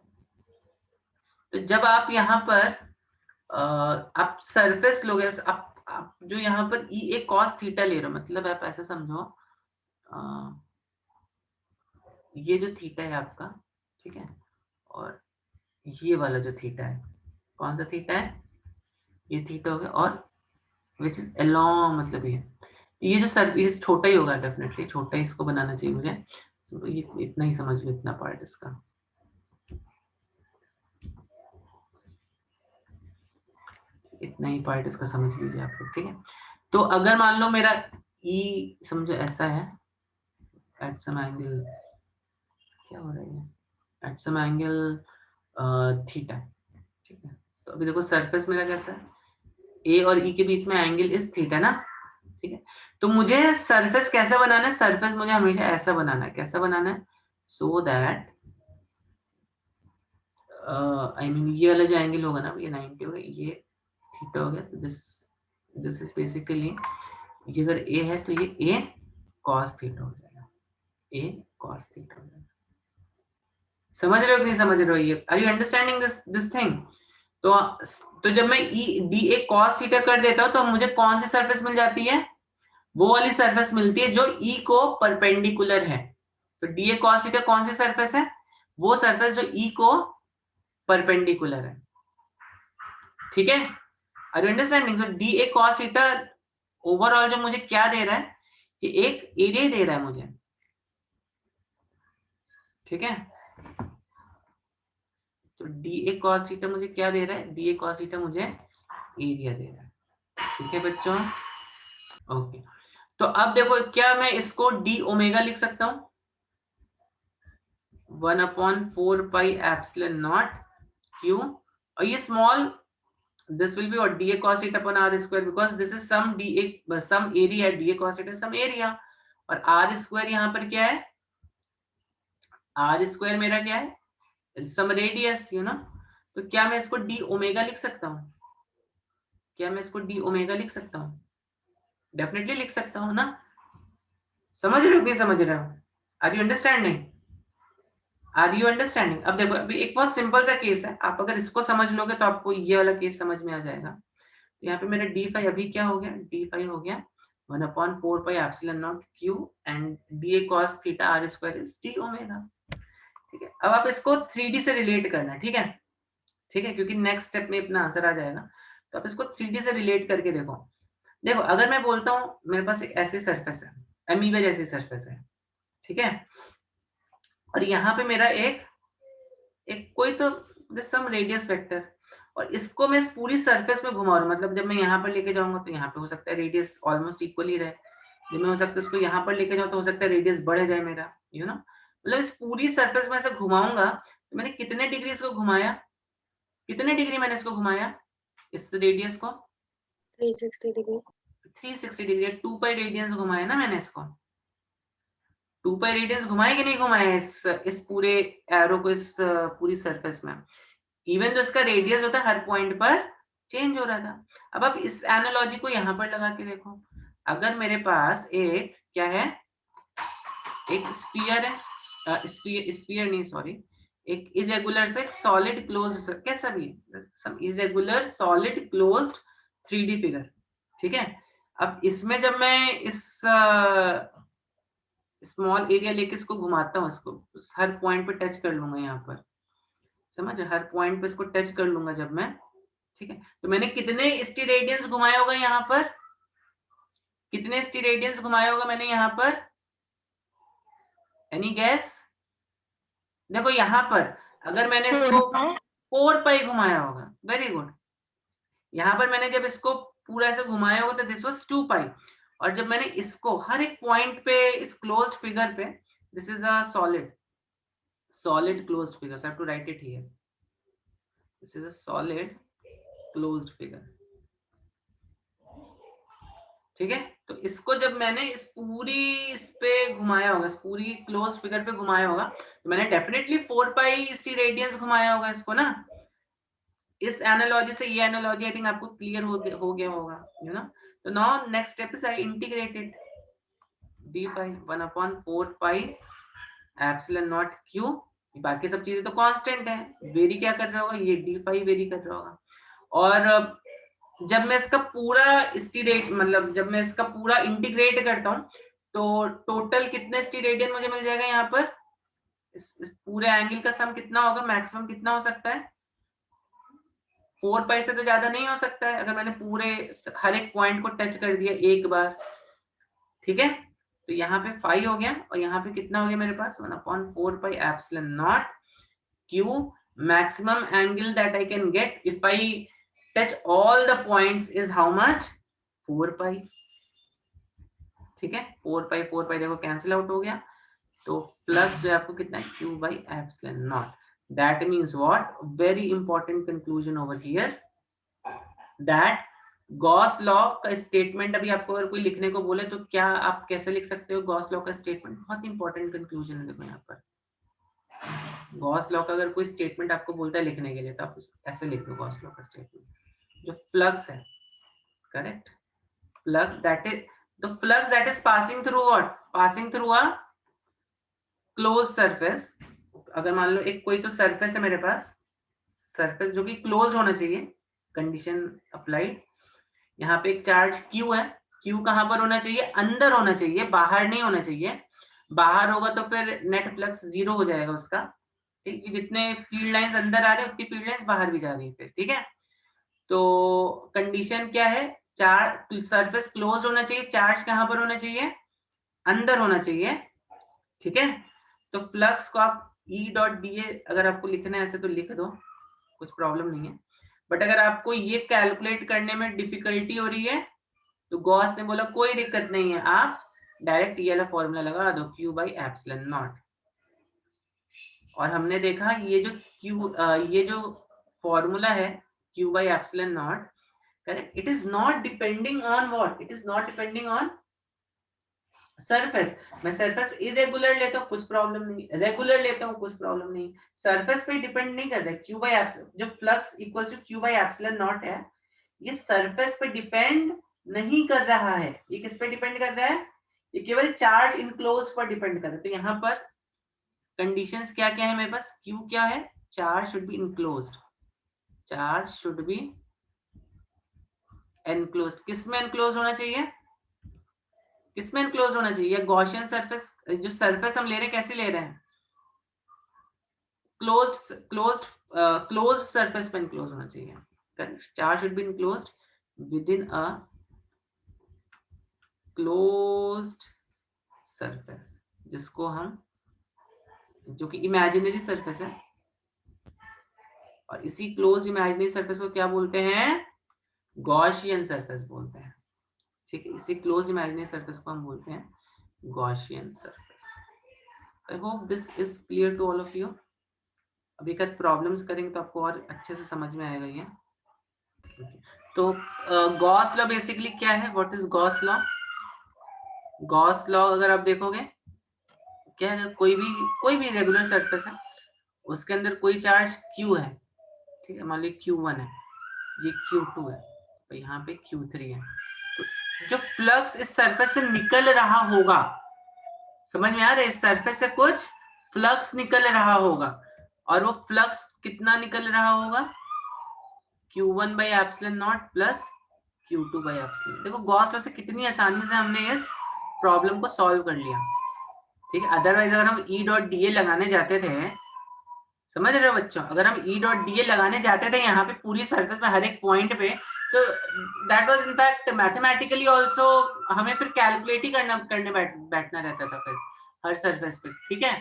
A: तो जब आप यहाँ पर आप सरफेस लोगे, आप जो यहाँ पर EA cos थीटा ले रहे हो, मतलब आप ऐसा समझो, ये जो थीटा है आपका, ठीक है, और ये वाला जो थीटा है, कौन सा थीटा है, ये थीटा हो गया, और विच इज अलोंग, मतलब ये जो सरफेस छोटा ही होगा, डेफिनेटली छोटा ही इसको बनाना चाहिए मुझे, तो ये इतना ही समझ लो, इतना पार्ट इसका, इतना ही पार्ट इसका समझ लीजिए आप लोग, ठीक है। तो अगर मान लो मेरा E समझो ऐसा है, एट सम एंगल, क्या हो रहा है, एट सम एंगल थीटा, ठीक है। तो अभी देखो सरफेस मेरा कैसा है, A और E के बीच में एंगल इज थीटा ना, ठीक है। तो मुझे सरफेस कैसा बनाना है, सरफेस मुझे हमेशा ऐसा बनाना है, कैसा बनाना है, सो दैट आई मीन ये वाला जो एंगल होगा ना, ये 90 होगा, ये थीटा हो गया, तो दिस इज बेसिकली, ये अगर ए है तो ये ए cos थीटा हो जाएगा, ए cos थीटा हो जाएगा। समझ रहे हो कि नहीं समझ रहे हो? ये are you understanding this thing? तो जब मैं डी ए cos थीटा कर देता हूं तो मुझे कौन सी सरफेस मिल जाती है? वो वाली सरफेस मिलती है जो ई को परपेंडिकुलर है। तो डी ए cos थीटा कौन सी सरफेस है? वो सरफेस जो ई को परपेंडिकुलर है। ठीक है, are you understanding? So D A cos theta overall जो मुझे क्या दे रहा है कि एक एरिया दे रहा है मुझे। ठीक है, तो डी ए cos थीटा मुझे क्या दे रहा है? डी ए cos थीटा मुझे एरिया दे रहा है। ठीक है बच्चों, ओके। तो अब देखो, क्या मैं इसको डी ओमेगा लिख सकता हूं? 1/4 पाई एप्सिलॉन नॉट क्यू, और ये small this will be what dA cos theta upon r square, because this is some dA some area, dA cos theta some area, और r square यहाँ पर क्या है? r square मेरा क्या है? some radius, you know। तो क्या मैं इसको d ओमेगा लिख सकता हूँ? क्या मैं इसको d ओमेगा लिख सकता हूँ? डेफिनेटली लिख सकता हूँ ना। समझ रहे हो कि समझ रहे हो? Are you understanding? Are you understanding? अब देखो, अभी एक बहुत सिंपल सा केस है, आप अगर इसको समझ लोगे तो आपको ये वाला केस समझ में आ जाएगा। तो यहाँ पे मेरा d5 अभी क्या हो गया? d5 हो गया 1/4 pi epsilon not q and dA cos theta r square is d omega. ठीक है, अब आप इसको 3D से रिलेट करना है। ठीक है, ठीक है, क्योंकि नेक्स्ट स्टेप में अपना आंसर आ जाएगा। तो आप इसको 3D से रिलेट करके देखो। देखो, अगर मैं बोलता हूँ मेरे पास एक ऐसी सरफेस है, अमीबा जैसी सरफेस है, ठीक है, और यहाँ पे मेरा एक कोई तो सम रेडियस वेक्टर, और इसको मैं इस पूरी सरफेस में घुमा रहा हूं, मतलब जब मैं यहाँ पर लेके जाऊंगा तो यहाँ पे हो सकता है रेडियस ऑलमोस्ट इक्वली रहे, जब मैं हो सकता है इसको यहाँ पर लेके जाऊं तो हो सकता है रेडियस बढ़ जाए मेरा, यू नो। मतलब इस पूरी सरफेस में ऐसे घुमाऊंगा तो मैंने कितने डिग्री इसको घुमाया? कितने डिग्री मैंने इसको घुमाया इस रेडियस को?
B: 360 डिग्री।
A: 360 डिग्री, 2 पाई रेडियंस घुमाया ना मैंने इसको। 2 पाई रेडियंस घुमाया कि नहीं घुमाया इस पूरे एरो को, इस पूरी सरफेस में? इवन जो इसका रेडियस होता है हर पॉइंट पर चेंज हो रहा था। अब आप इस एनालॉजी को यहाँ पर लगा के देखो, अगर मेरे पास एक क्या है, एक स्फीयर है, स्फीयर नहीं सॉरी, एक इरेगुलर से सॉलिड क्लोज्ड, कैसा भी some irregular solid closed 3D figure. ठीक है, अब इसमें जब मैं इस स्मॉल एरिया लेके इसको घुमाता हूँ, इसको हर पॉइंट पे टच कर लूंगा यहाँ पर, समझ रहे, हर पॉइंट पे इसको टच कर लूंगा जब मैं। ठीक है, तो मैंने कितने स्टीरेडियंस घुमाया होगा यहाँ पर? कितने स्टीरेडियंस घुमाया होगा मैंने यहाँ पर? Any gas? देखो यहाँ पर अगर मैंने इसको 4 पाई घुमाया होगा, वेरी गुड। यहाँ पर मैंने जब इसको पूरा ऐसे घुमाया होगा तो दिस वाज 2 पाई, और जब मैंने इसको हर एक पॉइंट पे इस क्लोज्ड फिगर पे, this is a solid closed figure, so I have to write it here. This is a solid closed figure. ठीक है, तो इसको जब मैंने इस पे घुमाया होगा, इस पूरी क्लोज फिगर पे घुमाया होगा, तो मैंने डेफिनेटली 4 पाई स्टीरेडियंस घुमाया होगा इसको ना। इस एनालॉजी से ये एनालॉजी आई थिंक आपको क्लियर हो गया होगा, यू नो। तो now next step is I integrated d5 1/4 pi epsilon not q, बाकी सब चीजें तो कांस्टेंट है, वेरी क्या कर रहा होगा? ये d5 वेरी कर रहा होगा। और जब मैं इसका पूरा स्टीरेट, मतलब जब मैं इसका पूरा इंटीग्रेट करता हूँ तो टोटल कितने स्टीरेडियन मुझे मिल जाएगा यहाँ पर? इस पूरे एंगल का सम कितना होगा? मैक्सिमम कितना हो सकता है? 4 पाई से तो ज्यादा नहीं हो सकता है, अगर मैंने पूरे हर एक पॉइंट को टच कर दिया एक बार। ठीक है, तो यहाँ पे 5 हो गया, और यहाँ पे कितना हो गया मेरे पास? 1/4 pi epsilon not q, maximum angle that I can get if I touch all the points is how much? 4 पाई। ठीक है, 4 पाई देखो कैंसिल आउट हो गया, तो फ्लक्स जो आपको कितना है? q by epsilon naught. That means what? Very important conclusion over here, that Gauss law का स्टेटमेंट, अभी आपको अगर कोई लिखने को बोले तो क्या आप कैसे लिख सकते हो गॉस लॉ का स्टेटमेंट? बहुत इंपॉर्टेंट कंक्लूजन है देखो यहाँ पर। गॉस लॉ का अगर कोई स्टेटमेंट आपको बोलता है लिखने के लिए तो आप ऐसे लिख दो गॉस लॉ का स्टेटमेंट। जो फ्लक्स है, correct, flux that is the flux that is passing through what, passing through a close surface. अगर मान लो एक कोई तो सरफेस है मेरे पास, सरफेस जो कि क्लोज होना चाहिए, कंडीशन अप्लाइड। यहाँ पे एक चार्ज Q है, Q कहां पर होना चाहिए, अंदर होना चाहिए, बाहर नहीं होना चाहिए। बाहर होगा तो फिर नेट फ्लक्स 0 हो जाएगा उसका, ठीक है, जितने फील्ड लाइंस अंदर आ रहे हैं उतनी फील्ड लाइंस बाहर भी जा रही है फिर, ठीक है। तो कंडीशन क्या है, चार्ज सरफेस क्लोज होना चाहिए, चार्ज कहां पर होना चाहिए, अंदर होना चाहिए, ठीक है। तो फ्लक्स को आप E.da अगर आपको लिखना है ऐसे तो लिख दो, कुछ प्रॉब्लम नहीं है। बट अगर आपको ये कैलकुलेट करने में डिफिकल्टी हो रही है तो गॉस ने बोला कोई दिक्कत नहीं है, आप डायरेक्ट ये वाला फॉर्मूला लगा दो, Q/ε0। और हमने देखा ये जो फॉर्मूला है Q/ε0, correct, it is not depending on what, it is not depending on surface. मैं सरफेस इरेगुलर लेता हूँ कुछ प्रॉब्लम नहीं, रेगुलर लेता हूँ कुछ प्रॉब्लम नहीं, सरफेस पे डिपेंड नहीं कर रहा है। जो फ्लक्स इक्वल्स टू Q/ε0 है, ये सरफेस पे डिपेंड नहीं कर रहा है। ये किस पे डिपेंड कर रहा है, ये केवल चार्ज इनक्लोज पर डिपेंड कर रहा है। तो यहाँ पर कंडीशंस क्या क्या है मेरे पास, Q क्या है, charge should be enclosed, charge should be enclosed. किसमें एनक्लोज होना चाहिए, किसमें एनक्लोज होना चाहिए, गॉसियन सरफेस, जो सरफेस हम ले रहे हैं कैसे ले रहे हैं, क्लोज्ड सरफेस पे एनक्लोज होना चाहिए, correct. Charge should be enclosed with in a closed surface, जिसको हम, जो कि इमेजिनरी सरफेस है, और इसी क्लोज इमेजिनरी सरफेस को क्या बोलते हैं, गॉसियन सरफेस बोलते हैं, ठीक है। इसी क्लोज इमेजिनरी सरफेस को हम बोलते हैं Gaussian surface. I hope this is clear to all of you. अभी तक प्रॉब्लम्स करेंगे तो आपको और अच्छे से समझ में आएगा ये। तो गॉस लॉ बेसिकली क्या है, what is Gauss law, Gauss law अगर आप देखोगे क्या है, कोई भी रेगुलर सरफेस है, उसके अंदर कोई चार्ज Q है, ठीक है, मान लीजिए Q1 है, ये Q2 है, तो यहाँ पे Q3 है। तो जो फ्लक्स इस सरफेस से निकल रहा होगा, समझ में आ रहा है, इस सरफेस से कुछ फ्लक्स निकल रहा होगा, और वो फ्लक्स कितना निकल रहा होगा, Q1/ε0 प्लस Q2/ε0। देखो गॉस लॉ से कितनी आसानी से हमने इस प्रॉब्लम को सॉल्व कर लिया, ठीक है। अदरवाइज अगर हम E.da लगाने जाते थे, समझ रहे हो बच्चों, अगर हम E.da लगाने जाते थे यहाँ पे पूरी सरफेस में हर एक पॉइंट पे, तो that was in fact mathematically also हमें फिर कैलकुलेट ही करने बैठना रहता था फिर हर सरफेस पे, ठीक है।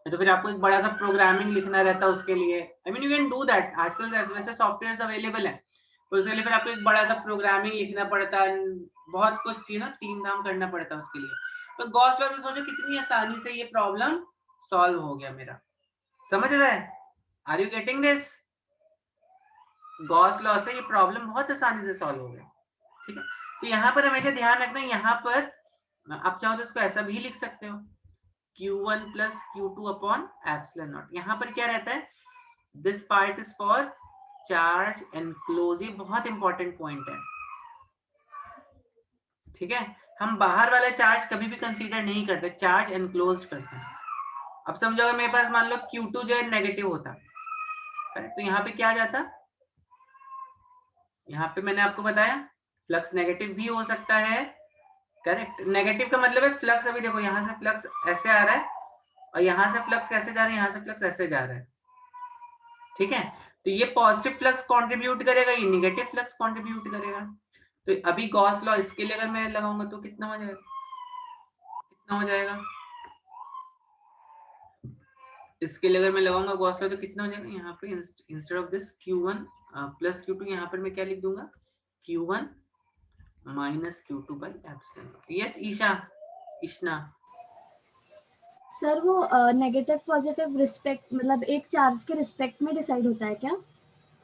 A: तो फिर आपको एक बड़ा सा प्रोग्रामिंग लिखना रहता है उसके लिए, I mean you can do that, आजकल वैसे सॉफ्टवेयर्स अवेलेबल है, तो उसके लिए फिर आपको एक बड़ा सा प्रोग्रामिंग लिखना पड़ता है, बहुत कुछ तीन काम करना पड़ता है उसके लिए। तो गॉस लॉ से सोचो कितनी आसानी से ये प्रॉब्लम सॉल्व हो गया मेरा, समझ रहे हैं, are you getting this. Gauss law से ये प्रॉब्लम बहुत आसानी से सॉल्व हो गया, ठीक है। तो यहाँ पर हमेशा ध्यान रखना, यहाँ पर आप चाहो तो इसको ऐसा भी लिख सकते हो, Q1 + Q2/ε0। यहाँ पर क्या रहता है, this part is for charge enclose, ये बहुत इंपॉर्टेंट पॉइंट है, ठीक है। हम बाहर वाला चार्ज कभी भी कंसीडर नहीं करते, चार्ज एनक्लोज्ड करते हैं। अब समझो अगर मेरे पास मान लो Q2 जो है नेगेटिव होता, तो यहाँ पे क्या आ जाता, यहाँ पे मैंने आपको बताया फ्लक्स नेगेटिव भी हो सकता है, करेक्ट। नेगेटिव का मतलब है फ्लक्स, अभी देखो यहाँ से फ्लक्स ऐसे आ रहा है, और यहाँ से फ्लक्स कैसे जा रहा है, यहाँ से फ्लक्स ऐसे जा रहा है, ठीक है। तो ये पॉजिटिव फ्लक्स कंट्रीब्यूट करेगा, ये नेगेटिव फ्लक्स कंट्रीब्यूट करेगा। तो अभी गॉस लॉ इसके लिए अगर मैं लगाऊंगा तो कितना हो जाएगा, कितना हो जाएगा, इसके लिए अगर मैं लगाऊंगा गॉस लॉ तो कितना हो जाएगा, यहाँ पे instead of this Q1 + Q2, यहाँ पर मैं क्या लिख दूंगा, Q1 - Q2/ε0। Yes Isha, Ishna,
D: sir वो नेगेटिव पॉजिटिव रिस्पेक्ट मतलब एक चार्ज के रिस्पेक्ट में डिसाइड होता है क्या?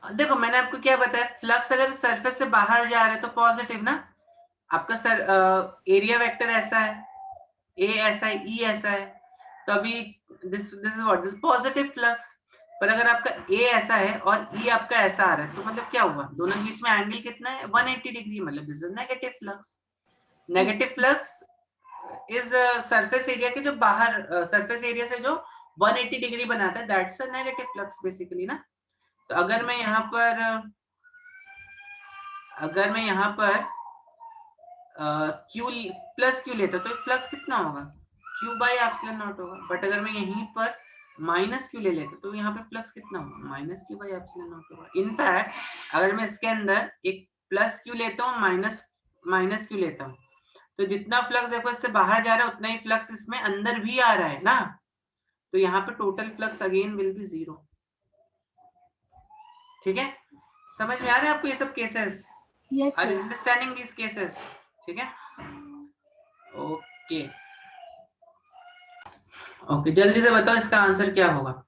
A: देखो मैंने आपको क्या बताया, फ्लक्स अगर सरफेस से बाहर जा रहा है तो पॉजिटिव ना, आपका एरिया वेक्टर ऐसा है, ए ऐसा है, ई ऐसा है, तो अभी this is what, this positive flux. पर अगर आपका ए ऐसा है और ई आपका ऐसा आ रहा है, तो मतलब क्या हुआ, दोनों के बीच में एंगल कितना है, 180 डिग्री, मतलब this is negative flux. Negative flux is surface area के जो बाहर, सरफेस एरिया से जो 180 डिग्री बनाता है, that's a negative flux basically ना। तो अगर मैं यहाँ पर क्यू प्लस क्यू लेता तो फ्लक्स कितना होगा, क्यू बाई एप्सिलॉन नॉट होगा। बट अगर मैं यहीं पर माइनस क्यू ले लेता तो यहाँ पे फ्लक्स कितना होगा, minus Q by epsilon not होगा। इनफैक्ट अगर मैं इसके अंदर एक प्लस क्यू लेता हूँ, माइनस क्यू लेता हूँ, तो जितना फ्लक्स देखो इससे बाहर जा रहा है उतना ही फ्लक्स इसमें अंदर भी आ रहा है ना। तो यहाँ पे total flux again will be 0। ठीक है, समझ में आ रहे हैं आपको ये सब cases?
D: Yes
A: are you
D: sir.
A: Understanding this cases? ठीक है, ओके ओके, जल्दी से बताओ इसका आंसर क्या होगा।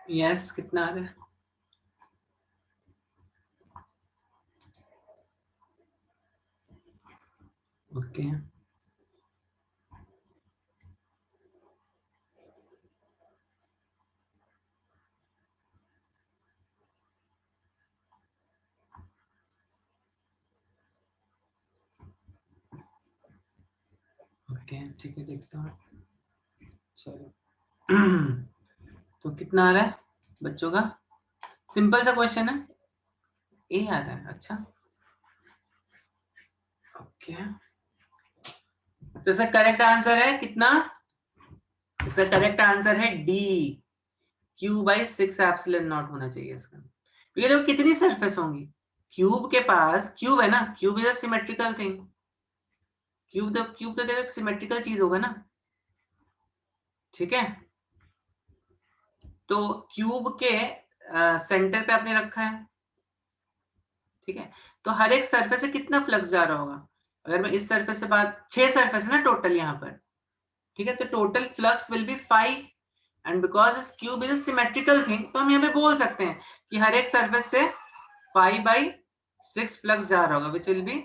A: यस, कितना आ रहा है? ओके ओके, ठीक है, देखता हूँ। चलो तो कितना आ रहा है बच्चों का? सिंपल सा क्वेश्चन है, ए आ रहा है। अच्छा ओके, तो इसका करेक्ट आंसर है कितना? इसका करेक्ट आंसर है D, Q by 6 epsilon not होना चाहिए इसका। ये जो कितनी सरफेस होंगी, क्यूब के पास, क्यूब है ना, cube is a symmetrical thing. Cube तो देखो एक सिमेट्रिकल चीज होगा ना। ठीक है, तो क्यूब के सेंटर पे आपने रखा है। ठीक है, तो हर एक सरफेस से कितना फ्लक्स जा रहा होगा? अगर मैं इस सरफेस से बात, 6 सरफेस है ना टोटल यहाँ पर। ठीक है, तो total flux will B 5, and because this cube is a symmetrical thing, तो हम यहाँ पे बोल सकते हैं कि हर एक सरफेस से 5/6 फ्लक्स जा रहा होगा, विच विल बी,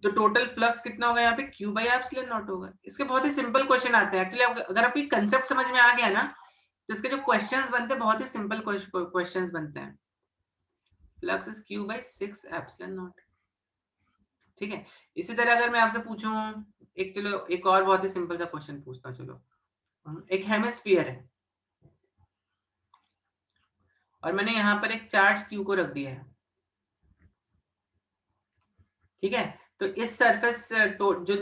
A: तो टोटल फ्लक्स कितना होगा यहाँ पे, क्यू बाई एप्सिलॉन नॉट होगा। इसके बहुत ही सिंपल क्वेश्चन आते हैं एक्चुअली। अगर आपकी कंसेप्ट समझ में आ गया ना, तो इसके जो क्वेश्चंस बनते हैं बहुत ही सिंपल क्वेश्चंस बनते हैं। Flux is Q by 6 epsilon not. ठीक है, इसी तरह अगर मैं आपसे पूछूं एक, चलो एक और बहुत ही सिंपल सा क्वेश्चन पूछता हूं। चलो, एक हेमिस्फीयर है और मैंने यहाँ पर एक चार्ज क्यू को रख दिया है। ठीक है, तो इस सरफेस जो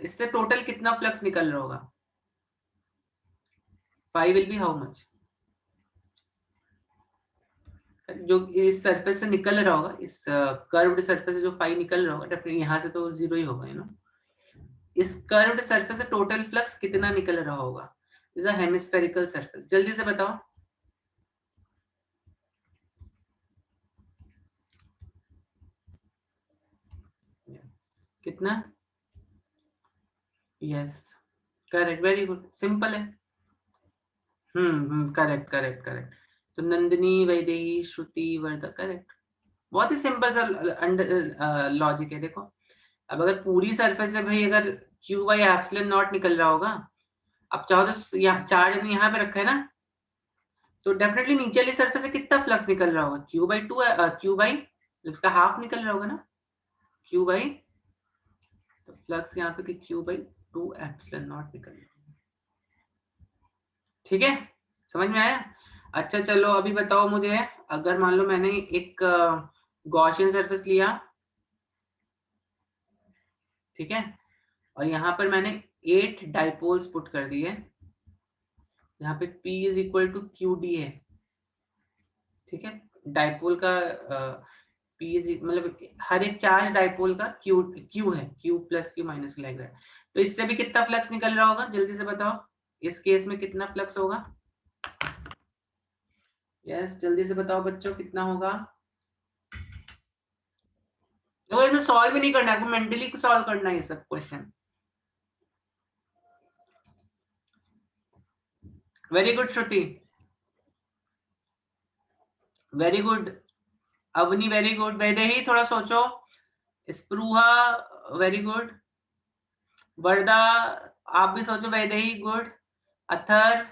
A: इससे टोटल कितना फ्लक्स निकल रहा होगा? 5 विल बी हाउ मच? जो इस सरफेस से निकल रहा होगा, इस कर्व्ड सरफेस से जो 5 निकल रहा होगा, डेफिनेटली यहाँ से तो 0 ही होगा, यू नो। इस कर्व्ड सरफेस से टोटल फ्लक्स कितना निकल रहा होगा? Is a hemispherical surface. जल्दी से बताओ कितना? Yes, correct, very good, simple है। Correct correct correct. तो नंदिनी, वैदेही, श्रुति, वर्धा, करेक्ट। बहुत ही सिंपल सा लॉजिक है। देखो, अब अगर पूरी सरफेस से भाई अगर क्यू बाई एप्सिलॉन नॉट निकल रहा होगा, अब चाहो तो यहाँ चार्ज ने यहाँ पे रखा है ना, तो डेफिनेटली नीचे वाली सरफेस से कितना फ्लक्स निकल रहा होगा? क्यू बाई 2, क्यू बाई इसका हाफ निकल रहा होगा ना। Q बाई, तो फ्लक्स यहाँ पे Q बाई 2 एप्सिलॉन नॉट निकल रहा है। ठीक है, समझ में आया? अच्छा चलो अभी बताओ मुझे, अगर मान लो मैंने एक गॉसियन सरफेस लिया, ठीक है, और यहाँ पर मैंने 8 डाइपोल्स पुट कर दिए, यहाँ पे P is equal to QD है, ठीक है, डाइपोल का P इज मतलब हर एक चार्ज डाइपोल का Q है, Q plus Q minus like that. तो इससे भी कितना फ्लक्स निकल रहा होगा, जल्दी से बताओ, इस केस में कितना फ्लक्स होगा? यस, जल्दी से बताओ बच्चों, कितना होगा? देखो इसमें सॉल्व भी नहीं करना है, आपको मेंटली सॉल्व करना है ये सब question. Very good Shruti, very good Avani, very good Vaidehi, थोड़ा सोचो, स्पृहा वेरी गुड, वर्दा आप भी सोचो, वैदेही गुड, अथर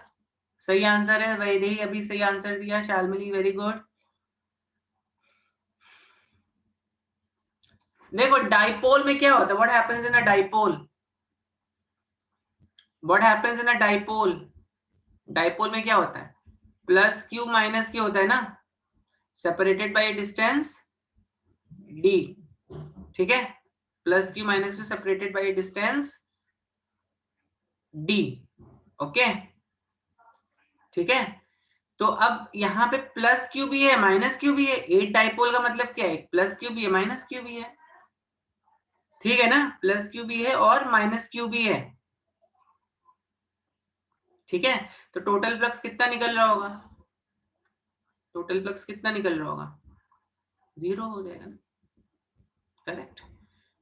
A: सही आंसर है, वैदेही अभी सही आंसर दिया, शालमली वेरी गुड। देखो डाइपोल में क्या होता है, what happens in a dipole, what happens in a dipole, dipole में क्या होता है, प्लस Q माइनस Q होता है ना, सेपरेटेड बाय डिस्टेंस D, ठीक है, plus Q minus Q separated by distance D, okay, ठीक है। तो अब यहाँ पे प्लस Q भी है माइनस Q भी है, 8 डाइपोल का मतलब क्या है, प्लस Q भी है माइनस Q भी है, ठीक है ना, प्लस Q भी है और माइनस Q भी है, ठीक है। तो टोटल फ्लक्स कितना निकल रहा होगा, टोटल फ्लक्स कितना निकल रहा होगा, 0 हो जाएगा ना, करेक्ट।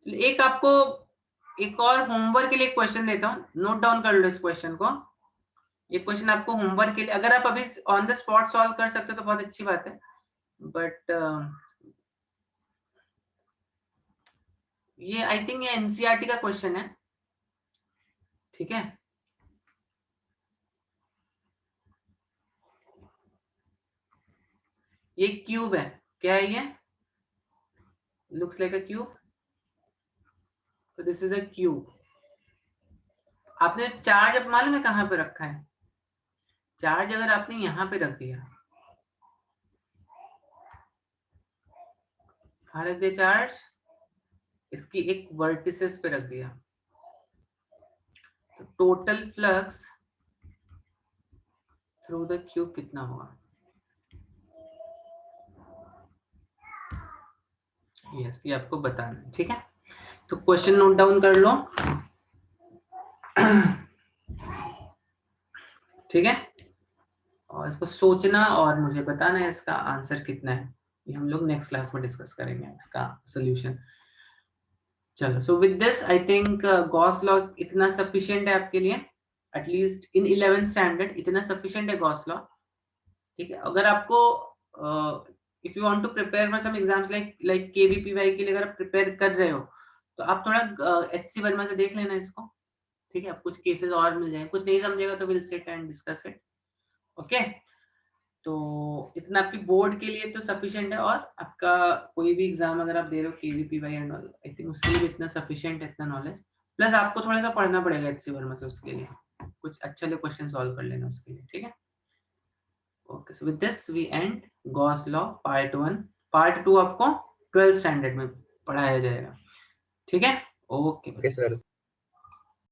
A: चलिए एक आपको एक और होमवर्क के लिए क्वेश्चन देता हूँ, नोट डाउन कर लो इस क्वेश्चन को, ये क्वेश्चन आपको होमवर्क के लिए, अगर आप अभी ऑन द स्पॉट सॉल्व कर सकते हो तो बहुत अच्छी बात है, बट ये आई थिंक ये एनसीईआरटी का क्वेश्चन है, ठीक है। ये क्यूब है, क्या है ये, लुक्स लाइक अ क्यूब, तो दिस इज अ क्यूब। आपने चार्ज अब मालूम है कहां पे रखा है, चार्ज अगर आपने यहां पे रख दिया, कहां रख दिया चार्ज, इसकी एक वर्टिसेस पे रख दिया, तो total flux through the cube कितना होगा, यस ये आपको बताना है, ठीक है। तो क्वेश्चन नोट डाउन कर लो, ठीक है, और इसको सोचना और मुझे बताना है इसका आंसर कितना है, ये हम लोग नेक्स्ट क्लास में डिस्कस करेंगे इसका सॉल्यूशन। चलो, so with this I think Gauss law इतना सफिशिएंट है आपके लिए, एटलीस्ट इन 11th स्टैंडर्ड इतना सफिशिएंट है गॉस लॉ, ठीक है। अगर आपको if you want to prepare for some exams like KVPY के लिए अगर आप प्रिपेयर कर रहे हो, तो आप थोड़ा HC वर्मा से देख लेना इसको, ठीक है, आप कुछ केसेस और मिल जाएंगे, कुछ नहीं समझेगा तो will sit and discuss it, okay. तो इतना आपकी बोर्ड के लिए तो सफिशिएंट है, और आपका कोई भी एग्जाम अगर आप दे रहे हो KVPY and all, I think उसके लिए इतना सफिशिएंट है, इतना नॉलेज, प्लस आपको थोड़ा सा पढ़ना पड़ेगा HC वर्मा से, उसके लिए कुछ अच्छे ले क्वेश्चन सॉल्व कर लेना उसके लिए, ठीक है। Okay, so with this we end Gauss law part 1, part 2 आपको 12th स्टैंडर्ड में पढ़ाया जाएगा, ठीक है। Okay
F: sir.